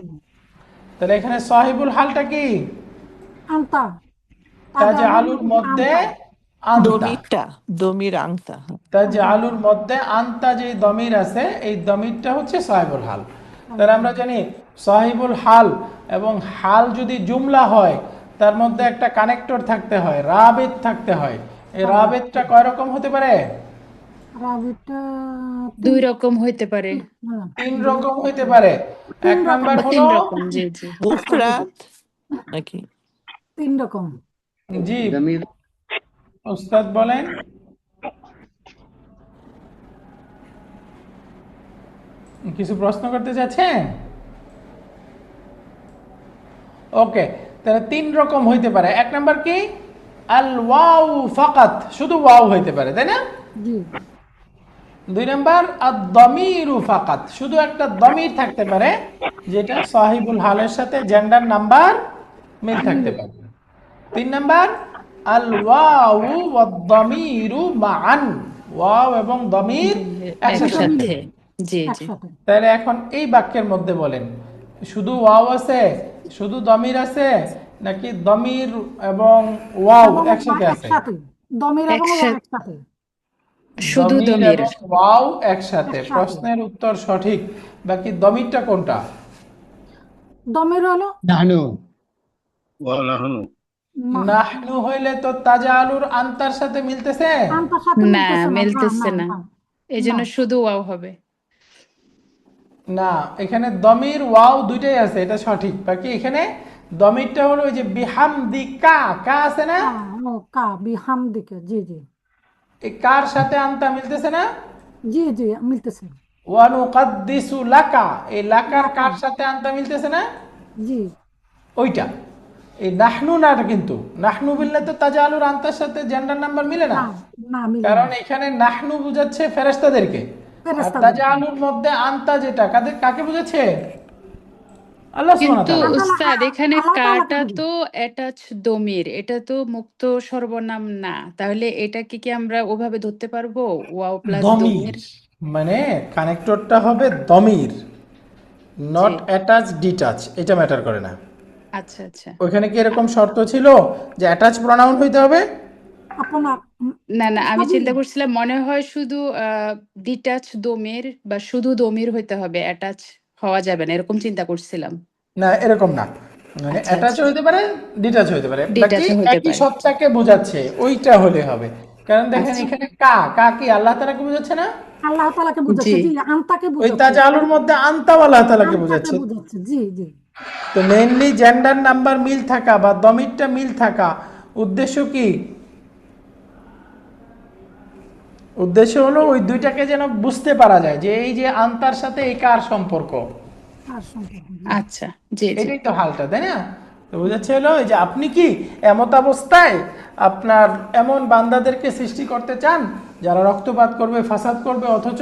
তাহলে এখানে সাহিবুল হালটা কি? আন্তা তাজ আলুর মধ্যে আন্তা, দমির আংতা। তাজ আলুর মধ্যে আন্তা যে দমির আছে, এই দমিরটা হচ্ছে সাহিবুল হাল। তাহলে আমরা জানি সাহিবুল হাল এবং হাল যদি জুমলা হয় তার মধ্যে একটা কানেক্টর থাকতে হয়, রাবিত থাকতে হয়। এই রাবিতটা কয় রকম হতে পারে? রাবিটা দুই রকম হইতে পারে, তিন রকম হইতে পারে। এক নাম্বার বা হলো, তিন রকম। জি জি। মুফরাদ নাকি? 3 রকম। জি উস্তাদ বলেন। কিছু প্রশ্ন করতে চাচ্ছেন? ওকে, তাহলে 3 রকম হইতে পারে। এক নাম্বার কি? আল ওয়াউ ফাকাত, শুধু ওয়াও হইতে পারে, তাই না? জি 2 নাম্বার আদ-দামিরু ফাকাত, শুধু একটা দমির থাকতে পারে যেটা সাহিবুল হালের সাথে জেন্ডার নাম্বার মিল থাকতে পারে। 3 নাম্বার আল ওয়াউ ওয়াদ-দামিরু মাআন, ওয়াও এবং দমির একসাথে। একসাথে। জি জি। একসাথে তাহলে এখন এই বাক্যের মধ্যে বলেন, শুধু ওয়াও আছে, শুধু দমির আছে, নাকি দমির এবং ওয়াও এবং একসাথে আছে? একসাথে দমির এবং ওয়াও একসাথে। একসাথে। শুধু দমির দমির। এবং ওয়াও একসাথে। একসাথে। প্রশ্নের উত্তর সঠিক, বাকি দমিরটা কোনটা? দমির হলো নাহনু ওয়া নাহনু। নাহনু হইলে তো তাজা আলুর আন্তার সাথে মিলতেছে। আন্তার সাথে না, মিলতেছে মিলতেছে না। এই জন্য শুধু ওয়াও হবে। না, এখানে দমির ওয়াও দুইটাই আছে, এটা সঠিক। বাকি এখানে দমিরটা হলো ওই যে বিহামদিকা, কা আছে না, ও কা বিহামদিকে। জি জি এই কার সাথে আন্তা মিলতেছে না? জি জি মিলতেছে। ওয়া নুকাদ্দিসু লাকা, এই লাকার কার সাথে আন্তা মিলতেছে না? জি ওইটা। এই নাহনু না, কিন্তু নাহনু বললে তো তাজা আলুর আন্তার সাথে জেন্ডার নাম্বার মিলে না, না না মিলে কারণ না। এখানে নাহনু বুঝাচ্ছে ফেরেশতাদেরকে, আর ফেরেশতাদেরকে। তাজা আলুর মধ্যে আন্তা যেটা কাকে বুঝাচ্ছে? আল্লাহ সুবহানাহু ওয়া কিন্তু তাআলা। উস্তাদ এখানে আল্লাহ তাআলাকে কাটা বুঝি। তো অ্যাটাচ দমির, এটা তো মুক্ত সর্বনাম না, তাহলে এটাকে কি আমরা ওভাবে ধরতে পারবো? ওয়াও প্লাস দমির দমির। মানে কানেক্টরটা হবে দমির, নট জি। অ্যাটাচ ডিটাচ, এটা ম্যাটার করে না। আচ্ছা আচ্ছা। ওইখানে কি এরকম শর্ত ছিল যে অ্যাটাচ প্রোনাউন হইতে হবে? আপনার না না, আমি সবই চিন্তা করছিলাম মনে হয় শুধু ডিটাচ দমির বা শুধু দমির হইতে হবে, অ্যাটাচ হওয়া যাবে না, এরকম চিন্তা করছিলাম। না, এরকম না, মানে আচ্ছা অ্যাটাচ আচ্ছা। হইতে পারে, ডিটাচ হইতে পারে, বাকি ডিটাচ হইতে একই পারে। সত্তাকে বোঝাচ্ছে, ওইটা হলে হবে। কারণ দেখেন আচ্ছা। এখানে কা কি আল্লাহ তাআলাকে বোঝাচ্ছে না? আল্লাহ তাআলাকে বুঝাচ্ছে। জি। জি আন্তাকে ওই বুঝাচ্ছে। তাজা আলুর মধ্যে আন্তাও আল্লাহ তাআলাকে আন্তাকে বোঝাচ্ছে। বুঝাচ্ছে। জি জি তো মেইনলি জেন্ডার নাম্বার মিল থাকা বা দমিরটা মিল থাকা উদ্দেশ্য কি? উদ্দেশ্য হলো ওই দুইটাকে যেন বুঝতে পারা যায় যে এই যে আন্তার সাথে এই কার সম্পর্ক, আর সম্পর্ক জি। আচ্ছা, জি জি। এটাই তো হালটা, তাই না? তো বোঝাচ্ছে হলো এই যে আপনি কি এমত অবস্থায় আপনার এমন বান্দাদেরকে সৃষ্টি করতে চান যারা রক্তপাত করবে, ফাসাদ করবে, অথচ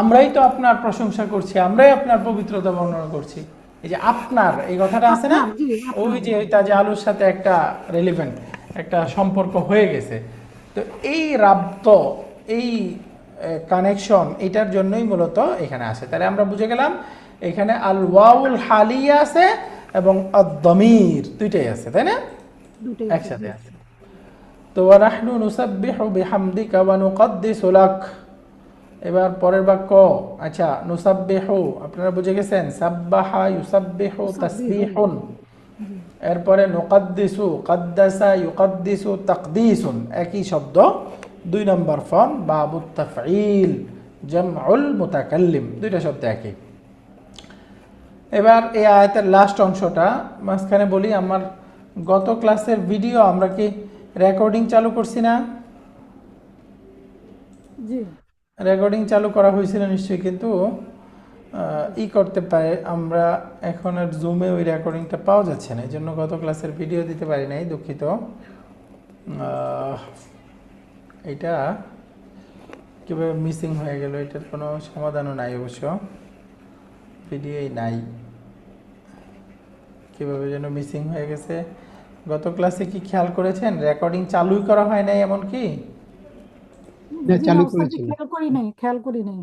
আমরাই তো আপনার প্রশংসা করছি, আমরাই আপনার পবিত্রতা বর্ণনা করছি। এই যে আপনার এই কথাটা আছে না, আপনার, জি, আপনার। ওই যে তাজা আলুর সাথে একটা রেলিভেন্ট একটা সম্পর্ক হয়ে গেছে। তো এই রাব্ত, এই কানেকশন, এটার জন্যই মূলত এখানে আসে। তাহলে আমরা বুঝে গেলাম এখানে আল ওয়াউল হালিয়া আছে এবং আদ-দমির দুইটাই আছে, তাই না? দুটোই একসাথে আছে। তো ওয়া নাহনু নুসাব্বিহু বিহামদিকা ওয়া নুকদ্দিসু লাক। এবার পরের বাক্য, আচ্ছা নুসাব্বিহু আপনারা বুঝে গেছেন, সাব্বাহা ইউসাব্বিহু তাসবিহুন। এরপরে নুকদ্দিসু, কদ্দাসা ইউকদ্দিসু তাকদিসুন, একই শব্দ, 2 নম্বর ফর্ম বাবুত তাফঈল জামউল মুতাকাল্লিম, দুইটা শব্দ একই। এবার এই আয়াতের লাস্ট অংশটা মাঝখানে বলি, আমার গত ক্লাসের ভিডিও আমরা কি রেকর্ডিং চালু করছি না? জি। রেকর্ডিং চালু করা হয়েছিল নিশ্চয়ই, কিন্তু ই করতে পারে আমরা এখন আর জুমে ওই রেকর্ডিংটা পাওয়া যাচ্ছে না, এই জন্য গত ক্লাসের ভিডিও দিতে পারি নাই, দুঃখিত। এটা কীভাবে মিসিং হয়ে গেল এটার কোনো সমাধানও নাই, অবশ্য ভিডিওই নাই, কীভাবে যেন মিসিং হয়ে গেছে। গত ক্লাসে কি খেয়াল করেছেন রেকর্ডিং চালুই করা হয় নাই এমন কি? না, জি না চালু ওস্তাদ, করেছিল, খেয়াল করি নাই।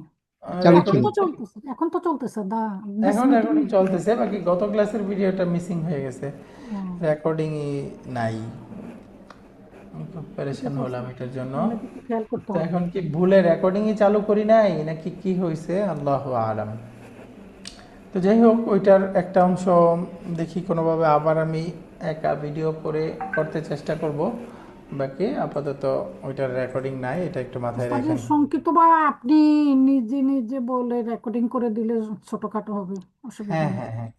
চালু এখন ছিল। তো চলতেছে, এখন তো চলতেছে দা এখন রেকর্ডিং চলতেছে, বাকি গত ক্লাসের ভিডিওটা মিসিং হয়ে গেছে, রেকর্ডিংই নাই। আমি খুব পেরেশান হলাম এটার জন্য। খেয়াল করতে তো হবে। এখন কি ভুলে রেকর্ডিংই চালু করি নাই নাকি কি হয়েছে, আল্লাহু আলাম। তো যাই হোক, ওইটার একটা অংশ দেখি কোনোভাবে আবার আমি একা ভিডিও করে করতে চেষ্টা করব, বাকি আপাতত ওইটার রেকর্ডিং নাই, এটা একটু মাথায় ওস্তাদের রাখেন। সংক্ষিপ্ত বা আপনি নিজে নিজে বলে রেকর্ডিং করে দিলে ছোটখাটো হবে, অসুবিধা হ্যাঁ নেই। হ্যাঁ হ্যাঁ,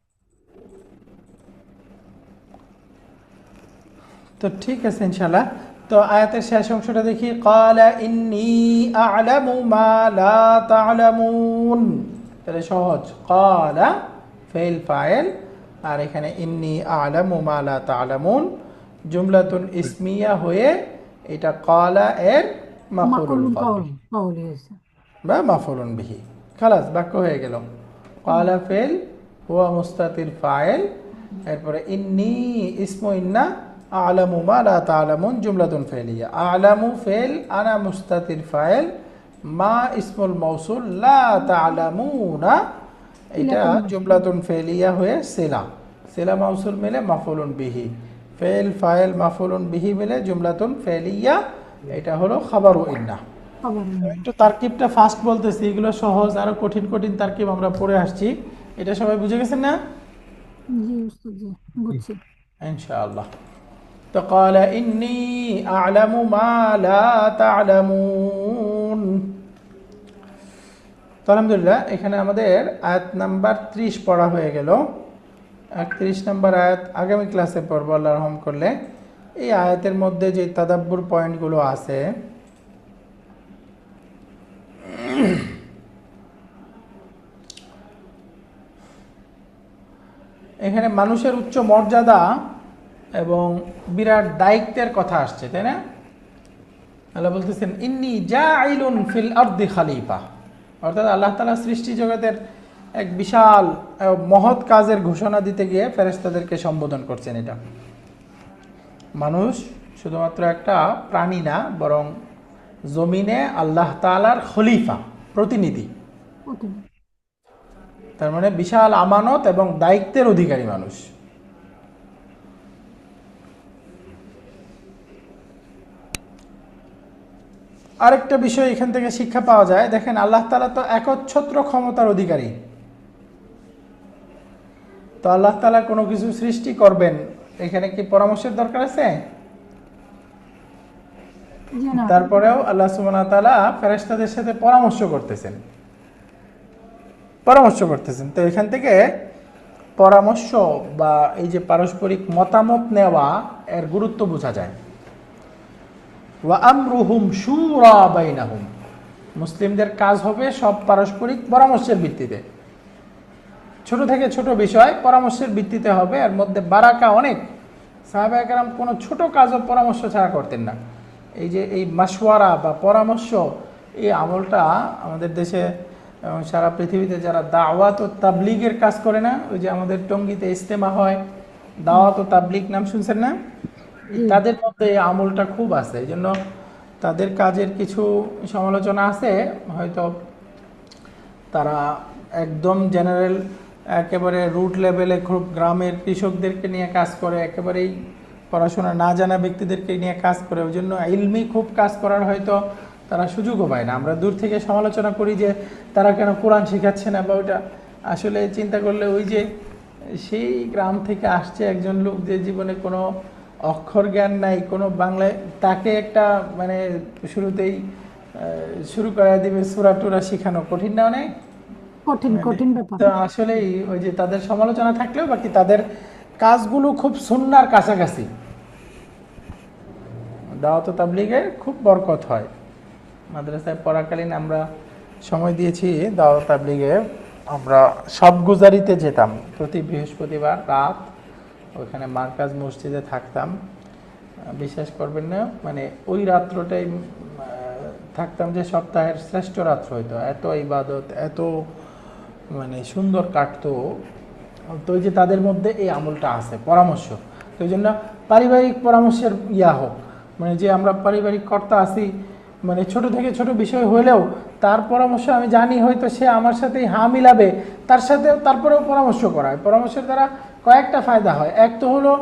তো ঠিক আছে ইনশাআল্লাহ। তো আয়াতের শেষ অংশটা দেখি, ক্বালা ইন্নী আ'লামু মা লা তা'লামুন। তাহলে সহজ, ক্বালা ফেল ফাইল, আর এখানে ইন্নী আ'লামু মা লা তা'লামুন জুমলাতুন ইসমিয়া হয়ে এটা ক্বালা এর মাফউলুল মাকুলুন বিহি কাউলি হয়েছে। বা মাফউলুন বিহি, খালাস বাক্য হয়ে গেল। ক্বালা ফেল, হুয়া মুস্তাতির ফাইল, এরপরে ইন্নী ইসমু ইন্না, আ'লামু মা লা তা'লামুন জুমলাতুন ফেলিয়া, আ'লামু ফেল, আনা মুস্তাতির ফাইল, মা ইসমুল মৌসুল, লা তা'লামুনা এটা জুমলাতুন ফেলিয়া হয়ে সিলা, সিলা মৌসুল মিলে মাফউলুন বিহি, ফেল ফাইল মাফউলুন বিহি মিলে জুমলাতুন ফেলিয়া, এটা হলো খাবারু ইন্না। খবর নেই। একটু তারকিবটা ফাস্ট বলতেছি, এগুলো সহজ, আরো কঠিন কঠিন তারকিব আমরা পড়ে আসছি, এটা সবাই বুঝে গেছেন না জি উস্তাদ, জি বুঝছি। ইনশাআল্লাহ। তো ক্বালা ইন্নী আ'লামু মা লা তা'লামুন। তো আলহামদুলিল্লাহ, এখানে আমাদের আয়াত নাম্বার 30 পড়া হয়ে গেল। 31 নম্বর আয়াত আগামী ক্লাসে পড়ব আল্লাহ রহম করলে। এই আয়াতের মধ্যে যে তাদাব্বুর পয়েন্টগুলো আছে, এখানে মানুষের উচ্চ মর্যাদা এবং বিরাট দায়িত্বের কথা আসছে, তাই না? আল্লাহ বলতেছেন ইন্নী জাইলুন ফিল আরদি খলিফা, অর্থাৎ আল্লাহ তাআলা সৃষ্টি জগতের এক বিশাল মহৎ কাজের ঘোষণা দিতে গিয়ে ফেরেশতাদেরকে সম্বোধন করছেন। এটা মানুষ শুধুমাত্র একটা প্রাণী না, বরং জমিনে আল্লাহ তাআলার খলিফা, প্রতিনিধি। তার মানে বিশাল আমানত এবং দায়িত্বের অধিকারী মানুষ। আরেকটা বিষয় এখান থেকে শিক্ষা পাওয়া যায়, দেখেন আল্লাহ তাআলা তো একচ্ছত্র ক্ষমতার অধিকারী। তো আল্লাহ তাআলা কোনো কিছু সৃষ্টি করবেন, এখানে কি পরামর্শের দরকার আছে? তারপরেও আল্লাহ সুবহানাহু ওয়া তাআলা ফেরেশতাদের সাথে পরামর্শ করতেছেন। তো এখান থেকে পরামর্শ বা এই যে পারস্পরিক মতামত নেওয়া এর গুরুত্ব বোঝা যায়। ওয়া আমরুহুম শুরা বাইনাহুম, মুসলিমদের কাজ হবে সব পারস্পরিক পরামর্শের ভিত্তিতে, ছোট থেকে ছোট বিষয় পরামর্শের ভিত্তিতে হবে। এর মধ্যে বারাকা অনেক। সাহাবায়ে কেরাম কোনো ছোট কাজও পরামর্শ ছাড়া করতেন না। এই যে এই মাশওয়ারা বা পরামর্শ, এই আমলটা আমাদের দেশে এবং সারা পৃথিবীতে যারা দাওয়াত ও তাবলিগের কাজ করে না, ওই যে আমাদের টঙ্গীতে ইজতেমা হয়, দাওয়াত ও তাবলিগ নাম শুনছেন না, তাদের মধ্যে এই আমলটা খুব আছে। এই জন্য তাদের কাজের কিছু সমালোচনা আছে, হয়তো তারা একদম জেনারেল একেবারে রুট লেভেলে খুব গ্রামের কৃষকদেরকে নিয়ে কাজ করে, একেবারেই পড়াশোনা না জানা ব্যক্তিদেরকে নিয়ে কাজ করে, ওই জন্য ইলমি খুব কাজ করার হয়তো তারা সুযোগও পায় না। আমরা দূর থেকে সমালোচনা করি যে তারা কেন কোরআন শেখাচ্ছে না বা ওইটা, আসলে চিন্তা করলে ওই যে সেই গ্রাম থেকে আসছে একজন লোক যে জীবনে কোনো অক্ষর জ্ঞান নাই, কোনো বাংলায়, তাকে একটা মানে শুরুতেই শুরু করা দিবে সূরা টুরা শেখানো কঠিন না অনেক? কঠিন কঠিন ব্যাপার। তো আসলেই ওই যে তাদের সমালোচনা থাকলেও বাকি তাদের কাজগুলো খুব সুন্নাহর কাছাকাছি। দাওয়াত ও তাবলীগের খুব বরকত হয়। মাদ্রাসায় পড়াকালীন আমরা সময় দিয়েছি দাওয়াত তাবলীগে, আমরা সব গুজারিতে যেতাম প্রতি বৃহস্পতিবার রাত, ওখানে মার্কাজ মসজিদে থাকতাম। বিশ্বাস করবেন না, মানে ওই রাত্রটাই থাকতাম যে সপ্তাহের শ্রেষ্ঠ রাত্র হইতো, এত ইবাদত, এত মানে সুন্দর কাটতো। তো ওই যে তাদের মধ্যে এই আমলটা আছে পরামর্শ, তো ওই জন্য পারিবারিক পরামর্শের হোক, মানে যে আমরা পারিবারিক কর্তা আছি, মানে ছোট থেকে ছোট বিষয় হলেও তার পরামর্শ আমি জানি হয়তো সে আমার সাথেই হা মিলাবে, তার সাথেও তারপরেও পরামর্শ করায়। পরামর্শের দ্বারা কয়েকটা ফায়দা হয়। এক তো হলো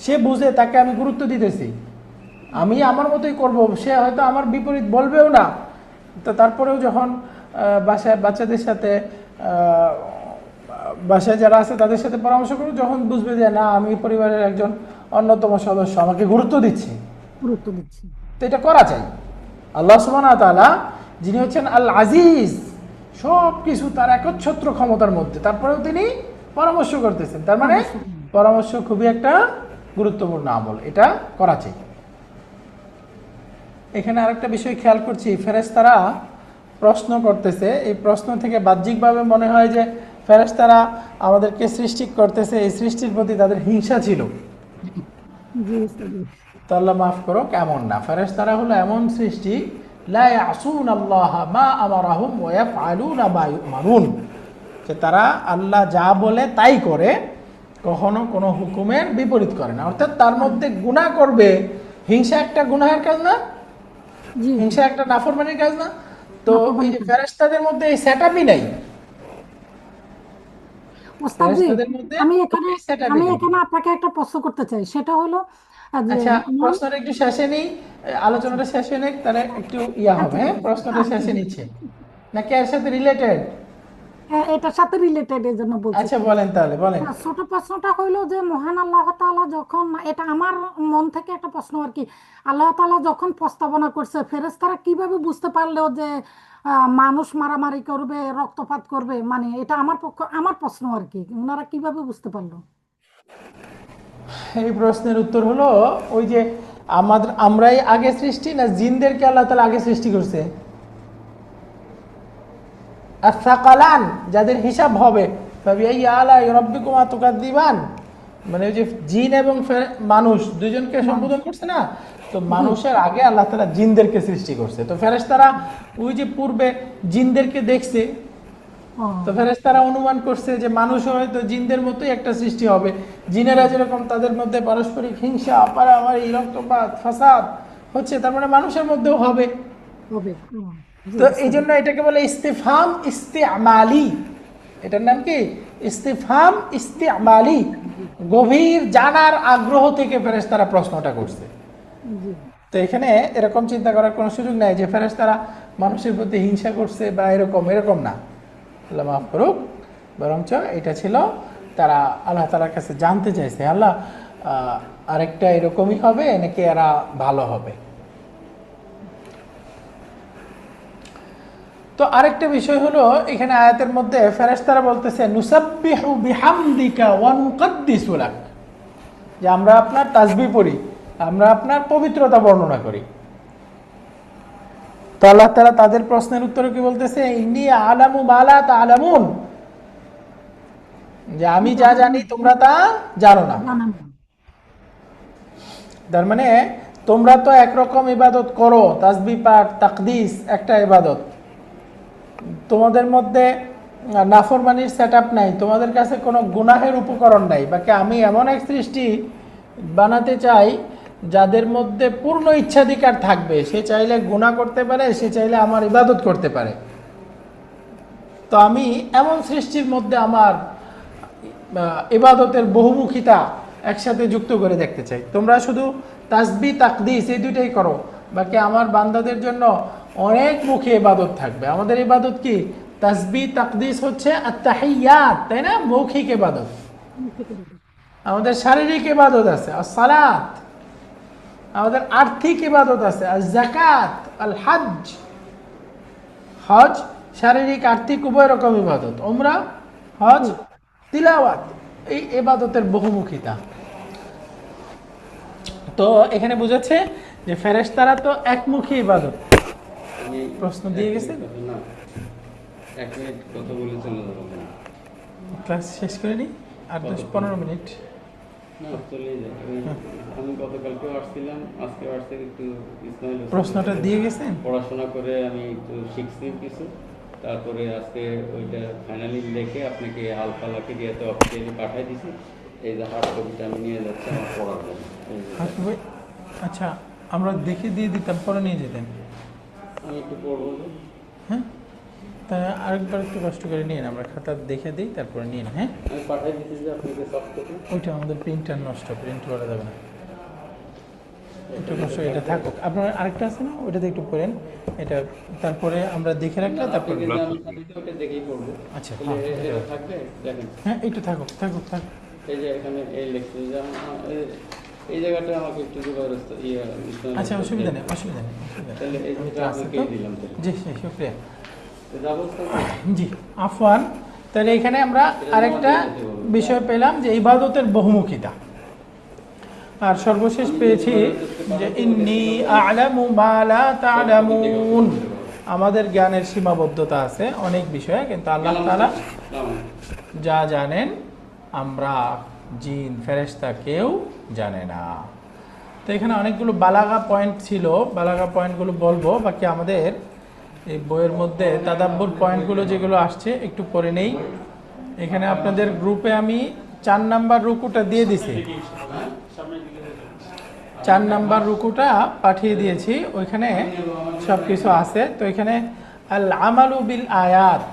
সে বুঝে, তাকে আমি গুরুত্ব দিতেছি, আমি আমার মতোই করব, সে হয়তো আমার বিপরীত বলবেও না। তো তারপরেও যখন বাসায় বাচ্চাদের সাথে বাসায় যারা আছে তাদের সাথে পরামর্শ করব, যখন বুঝবে যে না আমি পরিবারের একজন অন্যতম সদস্য, আমাকে গুরুত্ব দিচ্ছি, তো এটা করা চাই। আল্লাহ সুবহানাহু ওয়া তাআলা যিনি হচ্ছেন আল আজিজ, সব কিছু তার একচ্ছত্র ক্ষমতার মধ্যে, তারপরেও তিনি পরামর্শ করতেছেন। তার মানে পরামর্শ খুবই একটা গুরুত্বপূর্ণ আমল, এটা করা চাই। এখানে আরেকটা বিষয় খেয়াল করছি, ফেরেশতারা প্রশ্ন করতেছে। এই প্রশ্ন থেকে বাহ্যিকভাবে মনে হয় যে ফেরেশতারা আমাদেরকে সৃষ্টি করতেছে, এই সৃষ্টির প্রতি তাদের হিংসা ছিল। তো আল্লাহ মাফ করো, এমন না। ফেরেশতারা হলো এমন সৃষ্টি, লা ইয়াসুনাল্লাহা মা আমারাহুম ওয়া ইয়াফআলুনা মা ইউমারুন, যে তারা আল্লাহ যা বলে তাই করে, কখনো কোনো হুকুমের বিপরীত করে না। অর্থাৎ তার মধ্যে গুনাহ করবে, হিংসা একটা গুনাহের কাজ না, হিংসা একটা নাফরমানির কাজ না। তো এই যে ফেরেশতাদের মধ্যে এই সেটআপই নাই। আমি এখানে আপনাকে একটা প্রশ্ন করতে চাই, সেটা হলো আচ্ছা, প্রশ্নটা একটু শেষে নেই, আলোচনাটা শেষে নেই, তাহলে একটু হবে। হ্যাঁ, প্রশ্নটা শেষে নিচ্ছে নাকি এর সাথে রিলেটেড? এটার সাথে রিলেটেড, এর জন্য বলছি। আচ্ছা বলেন, তাহলে বলেন। ছোট প্রশ্নটা হইলো যে মহান আল্লাহ তাআলা যখন, এটা আমার মন থেকে একটা প্রশ্ন আর কি, আল্লাহ তাআলা যখন প্রস্তাবনা করছে, ফেরেশতারা কিভাবে বুঝতে পারলো যে মানুষ মারামারি করবে, রক্তপাত করবে? মানে এটা আমার প্রশ্ন আর কি, ওনারা কিভাবে বুঝতে পারলো? এই প্রশ্নের উত্তর হলো, ওই যে আমরাই আগে সৃষ্টি না জিনদেরকে আল্লাহ তাআলা আগে সৃষ্টি করছে? আস-সাকালান, যাদের হিসাব হবে, ফাবিআইয়ি আলাই রাব্বিকুমা তুকাদ্দিবান, মানে ওই যে জিন এবং মানুষ দুইজনকে সম্বোধন করছে না, তো মানুষের আগে আল্লাহ তাআলা জিনদেরকে সৃষ্টি করছে। তো ফেরেশতারা ওই যে পূর্বে জিনদেরকে দেখছে, তো ফেরেশতারা অনুমান করছে যে মানুষ হয়তো জিনদের মতোই একটা সৃষ্টি হবে। জিনেরা যেরকম তাদের মধ্যে পারস্পরিক হিংসা, পারামারি, রক্তপাত, ফাসাদ হচ্ছে, তার মানে মানুষের মধ্যেও হবে। তো এই জন্য এটাকে বলে ইস্তিফহাম ইস্তিমালি। এটার নাম কি? ইস্তিফহাম ইস্তিমালি। গভীর জানার আগ্রহ থেকে ফেরেশতারা প্রশ্নটা করছে। তো এখানে এরকম চিন্তা করার কোনো সুযোগ নাই যে ফেরেশতারা মানুষের প্রতি হিংসা করছে বা এরকম না, আল্লাহ মাফ করুক। বরঞ্চ এটা ছিল তারা আল্লাহ তাআলার কাছে জানতে চাইছে, আল্লাহ আরেকটা এরকমই হবে নাকি এরা ভালো হবে। তো আরেকটা বিষয় হলো এখানে আয়াতের মধ্যে ফেরেশতারা বলতেছে নুসাব্বিহু বিহামদিকা ওয়া নুকদ্দিসু লাক, যে আমরা আপনার তাসবিহ পড়ি, আমরা আপনার পবিত্রতা বর্ণনা করি। তো আল্লাহ তাআলা তাদের প্রশ্নের উত্তরে কি বলতেছে, ইন্নী আলামু মা লা তা'লামুন, যে আমি যা জানি তোমরা তা জানো না। জানেন না। তার মানে তোমরা তো একরকম ইবাদত করো, তাসবিহ পাঠ তাকদিস একটা ইবাদত, তোমাদের মধ্যে নাফরমানির সেটআপ নাই, তোমাদের কাছে কোনো গুনাহের উপকরণ নাই, বাকি আমি এমন এক সৃষ্টি বানাতে চাই যাদের মধ্যে পূর্ণ ইচ্ছাধিকার থাকবে, সে চাইলে গুনাহ করতে পারে, সে চাইলে আমার ইবাদত করতে পারে। তো আমি এমন সৃষ্টির মধ্যে আমার ইবাদতের বহুমুখিতা একসাথে যুক্ত করে দেখতে চাই। তোমরা শুধু তাসবিহ তাকদিস এই দুইটাই করো, বাকি আমার বান্দাদের জন্য অনেক মুখী ইবাদত থাকবে। আমাদের ইবাদত কি? তাসবিহ তাকদিস হচ্ছে আত-তাহিয়াত, তাই না? মৌখিক ইবাদত। আমাদের শারীরিক ইবাদত আছে as-সালাত, আমাদের আর্থিক ইবাদত আছে আজ-যাকাত, আল-হজ। হজ শারীরিক আর্থিক উভয় রকম ইবাদত, উমরা, হজ, তিলাওয়াত, এই ইবাদতের বহুমুখিতা। তো এখানে বুঝাচ্ছে যে ফেরেশতারা তো একমুখী ইবাদত। প্রশ্ন দিয়ে গেছে, না 1 মিনিট কথা বলে চলে যাবো না। ক্লাস শেষ করে নি, আর 10-15 মিনিট। না চলে যায়। আমি গতকালকেও আসছিলাম, আজকে আসতে একটু ইসমাইল হোসেন প্রশ্নটা দিয়ে গেছেন? পড়াশোনা করে আমি একটু শিখছি কিছু, তারপরে আজকে ওইটা ফাইনালি লিখে আপনাকে আলফা লাকি দিয়ে তো অফিসিয়ালি পাঠিয়ে দিছি। এই যে হার্ড কপিটা আমি নিয়ে যাচ্ছি আমার পড়ার জন্য। এই যে আর কি বই? আচ্ছা, আমরা দেখে দিয়ে দিতাম, পরে নিয়ে যেতেন। আমি একটু পড়বো। হ্যাঁ, তা আরেকবার একটু কষ্ট করে নিন, আমরা খাতা দেখে দিই, তারপরে নিন। হ্যাঁ, আমি পাঠিয়ে দিচ্ছি যে আপনাকে সফট কপি। ওইটা আমাদের প্রিন্টার নষ্ট, প্রিন্ট করা যাবে না। একটু কষ্ট, এটা থাকুক। আপনার আরেকটা আছে না, ওইটাতে একটু পড়েন এটা, তারপরে আমরা দেখে রাখলে তারপরে। ওটা দেখেই পড়বো। আচ্ছা, তাহলে এটা থাকবে দেখেন। হ্যাঁ, একটু থাকুক থাকুক থাকুক। এই যে এখানে এই লেখছে যে এই জায়গাটা আমাকে একটু জবরদস্ত আচ্ছা, অসুবিধা নেই, অসুবিধা নেই, অসুবিধা নেই। তাহলে এই যেটা আপনাকে দিলাম তাহলে জি জি, শুক্রিয়া। যাবো তো? জি আফওয়ান। তাহলে এখানে আমরা আরেকটা বিষয় পেলাম যে ইবাদতের বহুমুখিতা, আর সর্বশেষ পেয়েছি যে ইন্নী আ'লামু মা লা তা'লামুন, আমাদের জ্ঞানের সীমাবদ্ধতা আছে অনেক বিষয়ে, কিন্তু আল্লাহ তাআলা যা জানেন আমরা জিন ফেরেশতা কেউ জানে না। তো এখানে অনেকগুলো বালাগা পয়েন্ট ছিল, বালাগা পয়েন্টগুলো বলবো, বাকি আমাদের এই বইয়ের মধ্যে তাদাব্বুর পয়েন্টগুলো যেগুলো আসছে একটু পড়ে নেই। এখানে আপনাদের গ্রুপে আমি 4 নাম্বার রুকুটা দিয়ে দিছি, 4 নাম্বার রুকুটা পাঠিয়ে দিয়েছি, ওইখানে সব কিছু আছে। তো এখানে আল আমালু বিল আয়াত,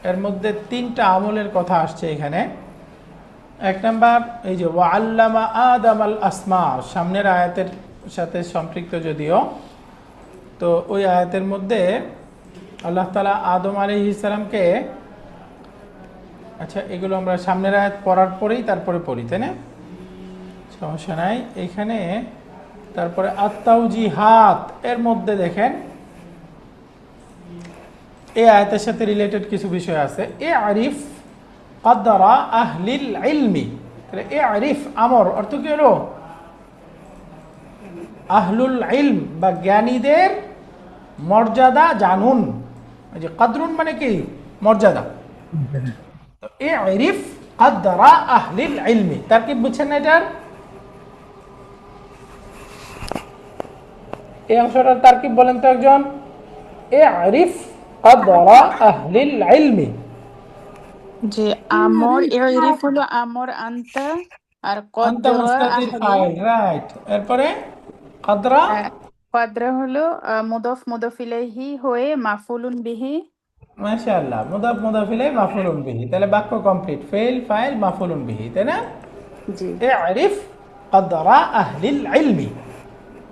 এর মধ্যে 3টা আমলের কথা আসছে এখানে। 1 নাম্বার এই যে ওয়া আল্লামা আদম আল আসমা, সামনের আয়াতের সাথে সম্পৃক্ত যদিও, তো ওই আয়াতের মধ্যে আল্লাহ তাআলা আদম আলাইহিস সালামকে, আচ্ছা এগুলো আমরা সামনের আয়াত পড়ার পরেই তারপরে পড়ি, তাই না? সমস্যা নাই। এইখানে তারপরে আত-তাওজিহাত এর মধ্যে দেখেন এই আয়াতের সাথে রিলেটেড কিছু বিষয় আছে। এ আরিফ কদরা আহলিল ইলমি, তাহলে এ আরিফ আমর অর্থ কি হলো? আহলুল ইলম বা জ্ঞানীদের মর্যাদা জানুন। এই যে কদরুন মানে কি? মর্যাদা। তো এ আরিফ কদরা আহলিল ইলমি, তার কি বুঝছেন না এটার? এই অংশটার তারকিব বলেন তো একজন। এ আরিফ কদরা আহলিল ইলমি, যে আমর ইরিফ হলো আমর আনতা, আর আনতা কদরা মুস্তাতির আহলি, ফাইল, রাইট। এরপরে কদরা কদরা হলো মুদফ মুদফ ইলাইহি হয়ে মাফুলুন বিহি। মাশাআল্লাহ, মুদাফ মুদাফ ইলাইহি মাফউলুন বিহি, তাহলে বাক্য কমপ্লিট, ফেল ফাইল মাফউলুন বিহি, তাই না? জি, এ আরিফ কদরা আহলিল ইলমি,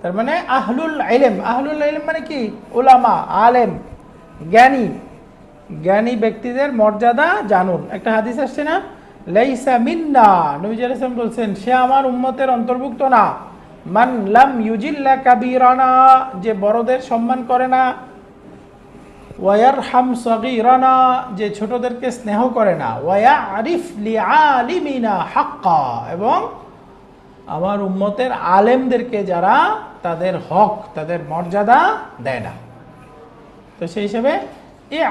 তার মানে আহলুল ইলম। আহলুল ইলম মানে কি? উলামা, আলেম, জ্ঞানী, জ্ঞানী ব্যক্তিদের মর্যাদা জানুন। একটা হাদিস আসছে না, লাইসা মিন্না, নবী সাল্লাল্লাহু আলাইহি ওয়াসাল্লাম বলছেন সে আমার উম্মতের অন্তর্ভুক্ত না, মান লাম ইউজিল্লা কাবীরানা, যে বড়দের সম্মান করে না। ওয়ায়ারহাম সগীরানা, যে ছোটদেরকে স্নেহ করে না, ওয়ায়ারিফ লিআলিমিনা হাক্কা, এবং আমার উম্মতের আলেমদেরকে যারা তাদের হক, তাদের মর্যাদা দেয় না। তো সেই হিসেবে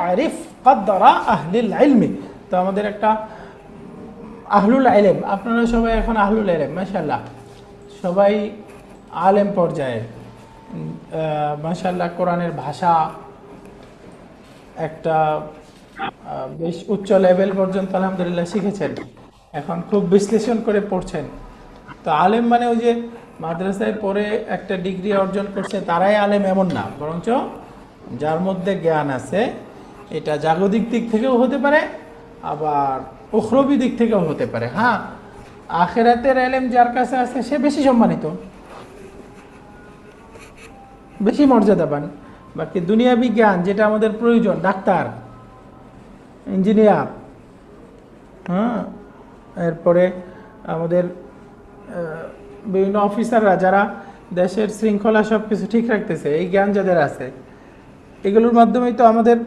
আরিফ কদ্দরা আহলিল ইলমি, তো আমাদের একটা আহলুল ইলম, আপনারা সবাই এখন আহলুল ইলম, মাশাআল্লাহ সবাই আলেম পর্যায়ে, মাশাআল্লাহ কোরআনের ভাষা একটা বেশ উচ্চ লেভেল পর্যন্ত আলহামদুলিল্লাহ শিখেছেন, এখন খুব বিশ্লেষণ করে পড়ছেন। তো আলেম মানে ওই যে মাদ্রাসায় পড়ে একটা ডিগ্রি অর্জন করছে তারাই আলেম এমন না, বরঞ্চ যার মধ্যে জ্ঞান আছে, এটা জাগতিক দিক থেকেও হতে পারে আবার উখরবি দিক থেকেও হতে পারে। হ্যাঁ, আখেরাতের এলেম যার কাছে আছে সে বেশি সম্মানিত, বেশি মর্যাদা পান। বাকি দুনিয়াবি জ্ঞান যেটা আমাদের প্রয়োজন, ডাক্তার, ইঞ্জিনিয়ার, হ্যাঁ, এরপরে আমাদের বিভিন্ন অফিসাররা যারা দেশের শৃঙ্খলা সব কিছু ঠিক রাখতেছে, এই জ্ঞান যাদের আছে, এগুলোর মাধ্যমেই তো আমাদের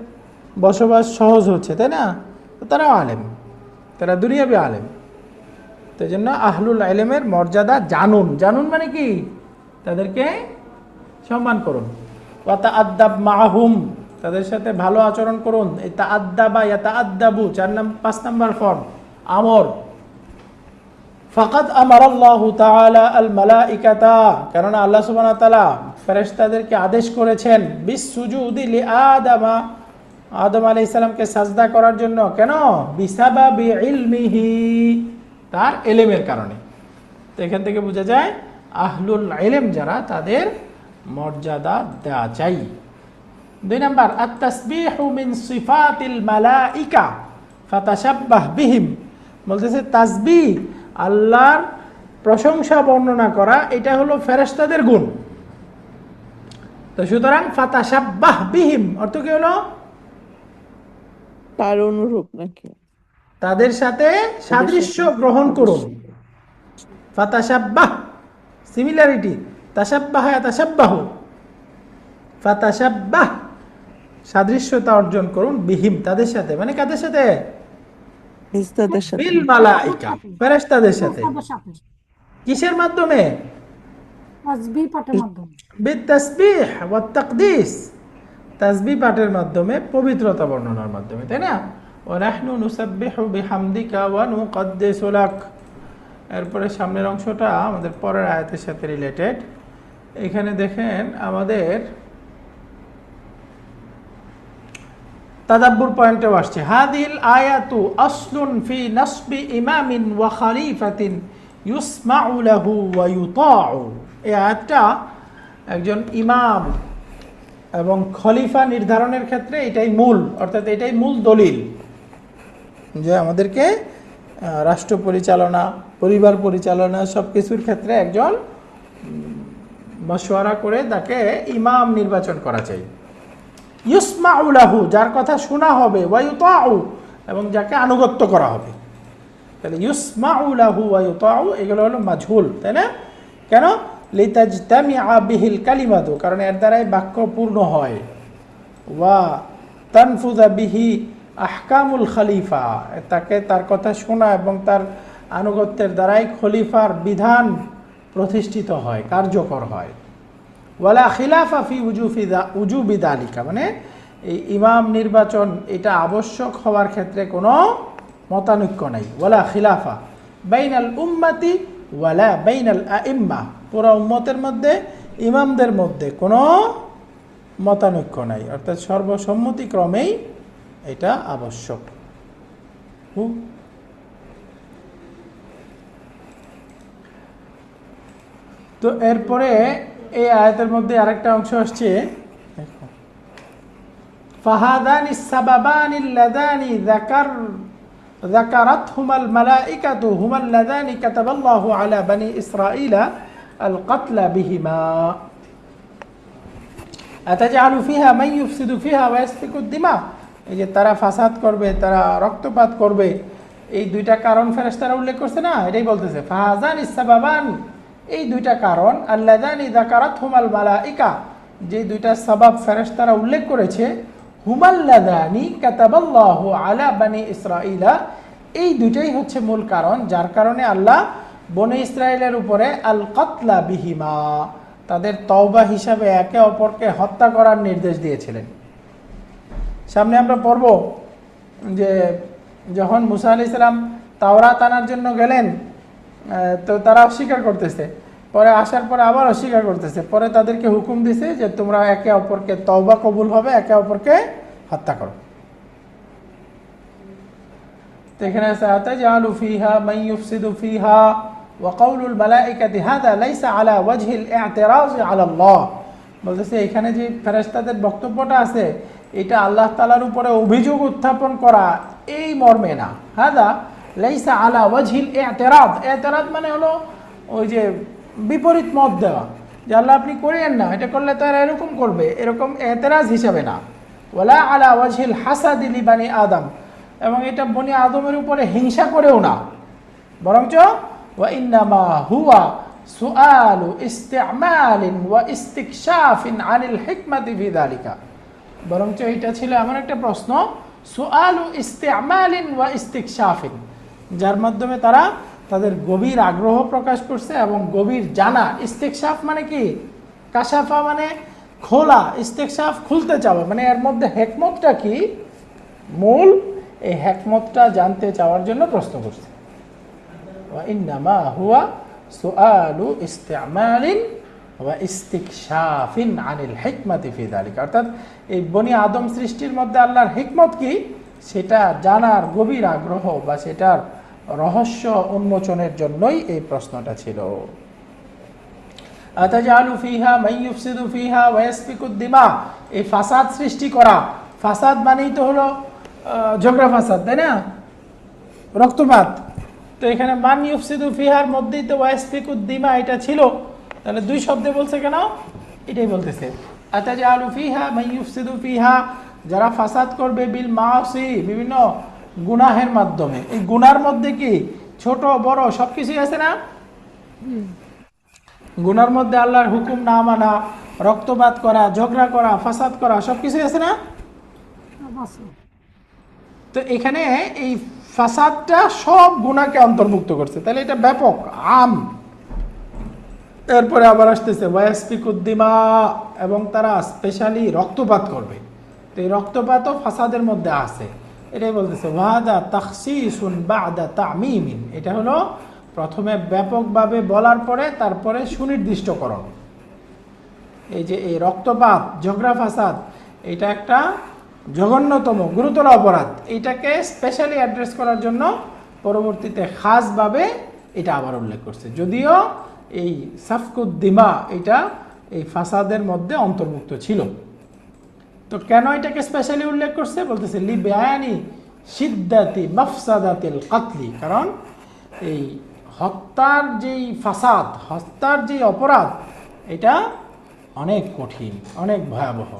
বসবাস সহজ হচ্ছে, তাই না? তো তারাও আলেম, তারা দুনিয়াবি আলেম। তো এই জন্য আহলুল ইলমের মর্যাদা জানুন, জানুন মানে কি, তাদেরকে সম্মান করুন। ওয়া তাআদ্দাব মাআহুম, তাদের সাথে ভালো আচরণ করুন। এই তাআদ্দাবা ইয়াতাআদ্দাবু 5 নাম্বার ফর্ম আমর। ফাকাদ আমারাল্লাহু তাআলা আল মালাইকাতা, কারণ আল্লাহ সুবহানাহু ওয়া তাআলা ফেরেশতাদেরকে আদেশ করেছেন বিসসুজুদি লিআদামা, আদম আলাইহিস সালামকে সাজদা করার জন্য। কেন? বিসাবাবি ইলমিহি, তার ইলমের কারণে। তো এখান থেকে বোঝা যায় আহলুল ইলম যারা, তাদের মর্যাদা দেওয়া চাই। 2 নাম্বার আত-তাসবিহু মিন সিফাতিল মালাইকা ফাতাশাব্বাহ বিহিম, বলতেছে তাসবিহ, আল্লাহর প্রশংসা বর্ণনা করা, এটা হলো ফেরেশতাদের গুণ। তো সুতরাং ফাতাশাব্বাহ বিহিম অর্থ কি হলো? তার অনুরূপ নাকি? তাদের সাথে সাদৃশ্য গ্রহণ করুন। ফাতাশাব্বাহ সিমিলারিটি, তাশাব্বাহ ইয়াতাশাব্বাহু, ফাতাশাব্বাহ সাদৃশ্যতা অর্জন করুন, বিহিম তাদের সাথে, মানে কাদের সাথে? ফেরেশতাদের সাথে। বিল মালাইকা, ফেরেশতাদের সাথে। তাদের সাথে কিসের মাধ্যমে? তাসবিহ পাঠের মাধ্যমে। বিতাসবিহ ওয়াত তাকদিস, তাসবিহ পাঠের মাধ্যমে, পবিত্রতা বর্ণনার মাধ্যমে, তাই না? ওয়া নাহনু নুসাব্বিহু বিহামদিকা ওয়া নুকদ্দিসু লাক। এরপরে সামনের অংশটা আমাদের পরের আয়াতের সাথে রিলেটেড। এখানে দেখেন আমাদের তাদাব্বুর পয়েন্টেও আসছে, হাদিল আয়াতু আসলুন ফি নাসবি ইমামিন ওয়া খলিফাতিন ইউসমাউ লাহু ওয়া ইউতাউ। এই আয়াতটা একজন ইমাম এবং খলিফা নির্ধারণের ক্ষেত্রে এটাই মূল, অর্থাৎ এটাই মূল দলিল যে আমাদেরকে রাষ্ট্র পরিচালনা, পরিবার পরিচালনা সব কিছুর ক্ষেত্রে একজন মাশওয়ারা করে তাকে ইমাম নির্বাচন করা চাই। ইউসমাউ লাহু, যার কথা শোনা হবে, ওয়া ইউতাউ, এবং যাকে আনুগত্য করা হবে। তাহলে ইউসমাউ লাহু ওয়া ইউতাউ এগুলো হলো মাজহুল, তাই না? কেন? লিতাজতামিআ বিহিল কালিমাতু, কারণ এর দ্বারাই বাক্য পূর্ণ হয়। ওয়া তানফুযা বিহি আহকামুল খলিফা, তাকে তার কথা শোনা এবং তার আনুগত্যের দ্বারাই খলিফার বিধান প্রতিষ্ঠিত হয়, কার্যকর হয়। ওয়ালা খিলাফা ফি উজুবি যালিকা, মানে এই ইমাম নির্বাচন এটা আবশ্যক হওয়ার ক্ষেত্রে কোনো মতানৈক্য নাই। ওয়ালা খিলাফা বাইনাল উম্মতি ওয়ালা বাইনাল আইম্মা, পুরো উম্মতের মধ্যে, ইমামদের মধ্যে কোনো মতানৈক্য নাই, অর্থাৎ সর্বসম্মতিক্রমেই এটা আবশ্যক। তো এরপরে এই আয়াতের মধ্যে আরেকটা অংশ আসছে, ফাহাদানি সাবাবানি লাদানি যাকারাতহুমাল মালাইকাতু হুমাল লাদানি কাতাবাল্লাহু আলা বানি ইসরাঈলা আল কাতলা বিহিমা আতাজআলু ফিহা মান ইউফসিদু ফিহা ওয়া ইয়াসফিকু দিমা। এই যে তারা ফাসাদ করবে, তারা রক্তপাত করবে, এই দুইটা কারণ ফেরেশতারা উল্লেখ করছে না, এটাই বলতেছে ফাহাদানি সাবাবান, এই দুইটা কারণ, আল্লাযানি যাকারাতহুমাল মালাইকা, যে দুইটা সবাব ফেরেশতারা উল্লেখ করেছে, হুমাল্লাদানি কাতাবাল্লাহু আলা বানি ইসরাঈলা, এই দুইটাই হচ্ছে মূল কারণ যার কারণে আল্লাহ বনি ইসরায়েলের উপরে আল কাতলা বিহিমা, তাদের তওবা হিসাবে একে অপরকে হত্যা করার নির্দেশ দিয়েছিলেন। সামনে আমরা পড়ব যে যখন মুসা আলাইহিস সালাম তাওরাত আনার জন্য গেলেন, তো তারা অস্বীকার করতেছে, পরে আসার পরে আবার অস্বীকার করতেছে, পরে তাদেরকে হুকুম দিছে যে তোমরা একে অপরকে, তওবা কবুল হবে, একে অপরকে হত্যা করো। তো এখানে আছে আতাজালু ফিহা মান ইউফসিদু ফিহা ওয়া কাউলুল মালাইকাতি হাযা লাইসা আলা ওয়াজহিল ই'তিরাজ আলা আল্লাহ, বলতেছে এখানে যে ফেরেশতাদের বক্তব্যটা আছে এটা আল্লাহ তাআলার উপরে অভিযোগ উত্থাপন করা এই মর্মে না। হাযা লাইসা আলা ওয়াজহিল ই'তিরাজ, ই'তিরাজ মানে হলো ওই যে বিপরীত মত দেওয়া, যে আল্লাহ আপনি করেন না, এটা করলে তারা এরকম করবে, এরকম এতেরাজ হিসাবে না। ওয়ালা আলা ওয়াজহিল হাসাদি লিবানি আদম, এবং এটা বনি আদমের উপরে হিংসা করেও না, বরঞ্চ ওয়া ইন্নামা হুয়া সুআলু ইস্তিমালিন ওয়া ইস্তিকশাফিন আনিল হিকমাতি ফি যালিকা, বরঞ্চ এটা ছিল এমন একটা প্রশ্ন সুআলু ইস্তিমালিন ওয়া ইস্তিকশাফিন, যার মাধ্যমে তারা তাদের গভীর আগ্রহ প্রকাশ করছে এবং গভীর জানা। ইস্তেকশাফ মানে কি? কাশাফা মানে খোলা, ইস্তেকশাফ খুলতে চাওয়া, মানে এর মধ্যে হেকমতটা কি মূল, এই হেকমতটা জানতে চাওয়ার জন্য প্রশ্ন করছে। ওয়া ইন্নামা হুয়া সুআলু ইস্তিমালিন ওয়া ইস্তিকশাফিন আনিল হিকমাতি ফি যালিকা, অর্থাৎ এই বনি আদম সৃষ্টির মধ্যে আল্লাহর হিকমত কি সেটা জানার গভীর আগ্রহ বা সেটার রহস্য উন্মোচনের জন্যই এই প্রশ্নটা ছিল। আতাজালু ফিহা মান ইউফসিদু ফিহা ওয়া ইয়াসফিকুদ দিমা, এই ফাসাদ সৃষ্টি করা, ফাসাদ মানেই তো হলো ঝগড়া ফাসাদ, তাই না, রক্তপাত। তো এখানে মান ইউফসিদু ফিহার মধ্যেই তো ওয়া ইয়াসফিকুদ দিমা এটা ছিল, তাহলে দুই শব্দে বলছে কেন? এটাই বলতেছে আতাজালু ফিহা মান ইউফসিদু ফিহা, যারা ফাসাদ করবে বিল মাসি, বিভিন্ন গুনাহের মাধ্যমে। এই গুনার মধ্যে কি ছোট বড় সবকিছুই আছে না? গুনার মধ্যে আল্লাহর হুকুম না মানা, রক্তপাত করা, ঝগড়া করা, ফাসাদ করা সবকিছুই আছে না? তো এখানে এই ফাসাদটা সব গুনাহকে অন্তর্ভুক্ত করছে, তাহলে এটা ব্যাপক আম। এরপরে আবার আসতেছে ওয়াসফিকুদ্দিমা, এবং তারা স্পেশালি রক্তপাত করবে। তো এই রক্তপাতও ফাসাদের মধ্যে আছে, এটাই বলতেছে ওয়াদা তাখসিসুন বাদা তামিমিন, এটা হলো প্রথমে ব্যাপকভাবে বলার পরে তারপরে সুনির্দিষ্টকরণ। এই যে এই রক্তপাত, ঝগড়া ফাসাদ, এটা একটা জঘন্যতম গুরুতর অপরাধ, এইটাকে স্পেশালি অ্যাড্রেস করার জন্য পরবর্তীতে খাসভাবে এটা আবার উল্লেখ করছে, যদিও এই সাফকুদ্দিমা এটা এই ফাসাদের মধ্যে অন্তর্ভুক্ত ছিল। তো কেন এটাকে স্পেশালি উল্লেখ করছে? বলতেছে লি বায়ানি শিদ্দাতি মাফসাদাতিল কাতলি, কারণ এই হত্যার যেই ফাসাদ, হত্যার যেই অপরাধ, এটা অনেক কঠিন, অনেক ভয়াবহ।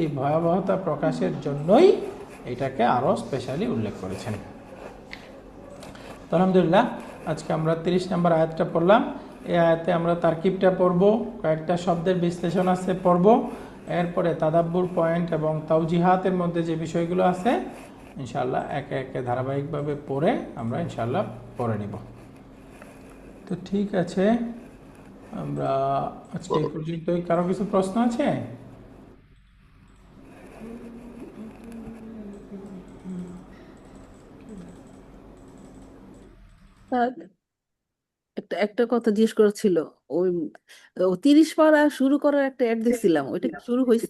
এই ভয়াবহতা প্রকাশের জন্যই এটাকে আরও স্পেশালি উল্লেখ করেছেন। তো আলহামদুলিল্লাহ, আজকে আমরা 30 নম্বর আয়াতটা পড়লাম। এই আয়াতে আমরা তারকিবটা পড়ব, কয়েকটা শব্দের বিশ্লেষণ আছে পড়ব, এরপরে তাদাব্বুর পয়েন্ট এবং তাওজিহাতের মধ্যে যে বিষয়গুলো আছে ইনশাআল্লাহ একে একে ধারাবাহিকভাবে পড়ে আমরা ইনশাআল্লাহ পড়ে নিব। তো ঠিক আছে, আমরা আজকে এই পর্যন্তই। কারো কিছু প্রশ্ন আছে? একটা একটা কথা জিজ্ঞেস করার ছিল। ওই 30 পারা শুরু করার একটা অ্যাড দেখছিলাম, ওইটা কি শুরু হয়েছে?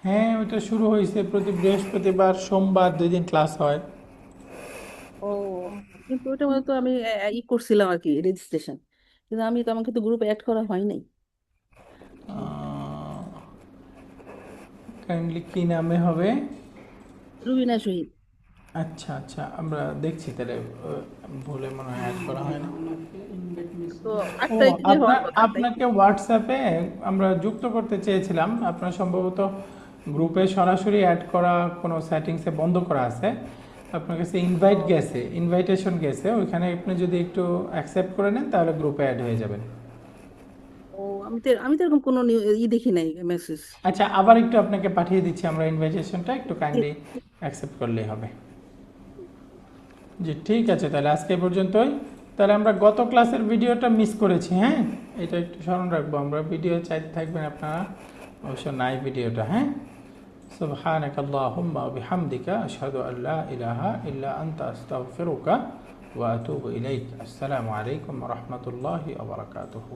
হ্যাঁ, ওইটা শুরু হয়েছে। প্রতি বৃহস্পতিবার সোমবার 2 দিন ক্লাস হয়। ও, কিন্তু ওইটা মনে তো আমি করছিলাম আর কি, রেজিস্ট্রেশন, কিন্তু আমাকে তো গ্রুপে অ্যাড করা হয় নাই। কাইন্ডলি কি নামে হবে? রুবিনা শহীদ। আচ্ছা আচ্ছা, আমরা দেখছি তাহলে, ভুলে মনে হয় অ্যাড করা হয় না। তো ও, 8 তারিখে হওয়ার কথা, তাই? আপনাকে হোয়াটসঅ্যাপে আমরা যুক্ত করতে চেয়েছিলাম, আপনার সম্ভবত গ্রুপে সরাসরি অ্যাড করা কোনো সেটিংসে বন্ধ করা আছে। আপনার কাছে ইনভাইট গেছে, ইনভাইটেশন গেছে, ওইখানে আপনি যদি একটু অ্যাকসেপ্ট করে নেন তাহলে গ্রুপে অ্যাড হয়ে যাবেন। ও, আমি তো এরকম কোনো দেখি নাই মেসেজ। আচ্ছা, আবার একটু আপনাকে পাঠিয়ে দিচ্ছি আমরা ইনভাইটেশনটা, একটু কাইন্ডলি অ্যাকসেপ্ট করলেই হবে। জি ঠিক আছে, তাহলে আজকে এই পর্যন্তই। তাহলে আমরা গত ক্লাসের ভিডিওটা মিস করেছি, হ্যাঁ এটা একটু স্মরণ রাখবো আমরা। ভিডিও চাইতে থাকবেন আপনারা, অবশ্য নাই ভিডিওটা। হ্যাঁ, সুবহানাক আল্লাহুম্মা ওয়া বিহামদিকা আশহাদু আল্লা ইলাহা ইল্লা আনতা আস্তাগফিরুকা ওয়া আতুবু ইলাইক। আসসালামু আলাইকুম ওয়া রাহমাতুল্লাহি ওয়া বারাকাতুহু।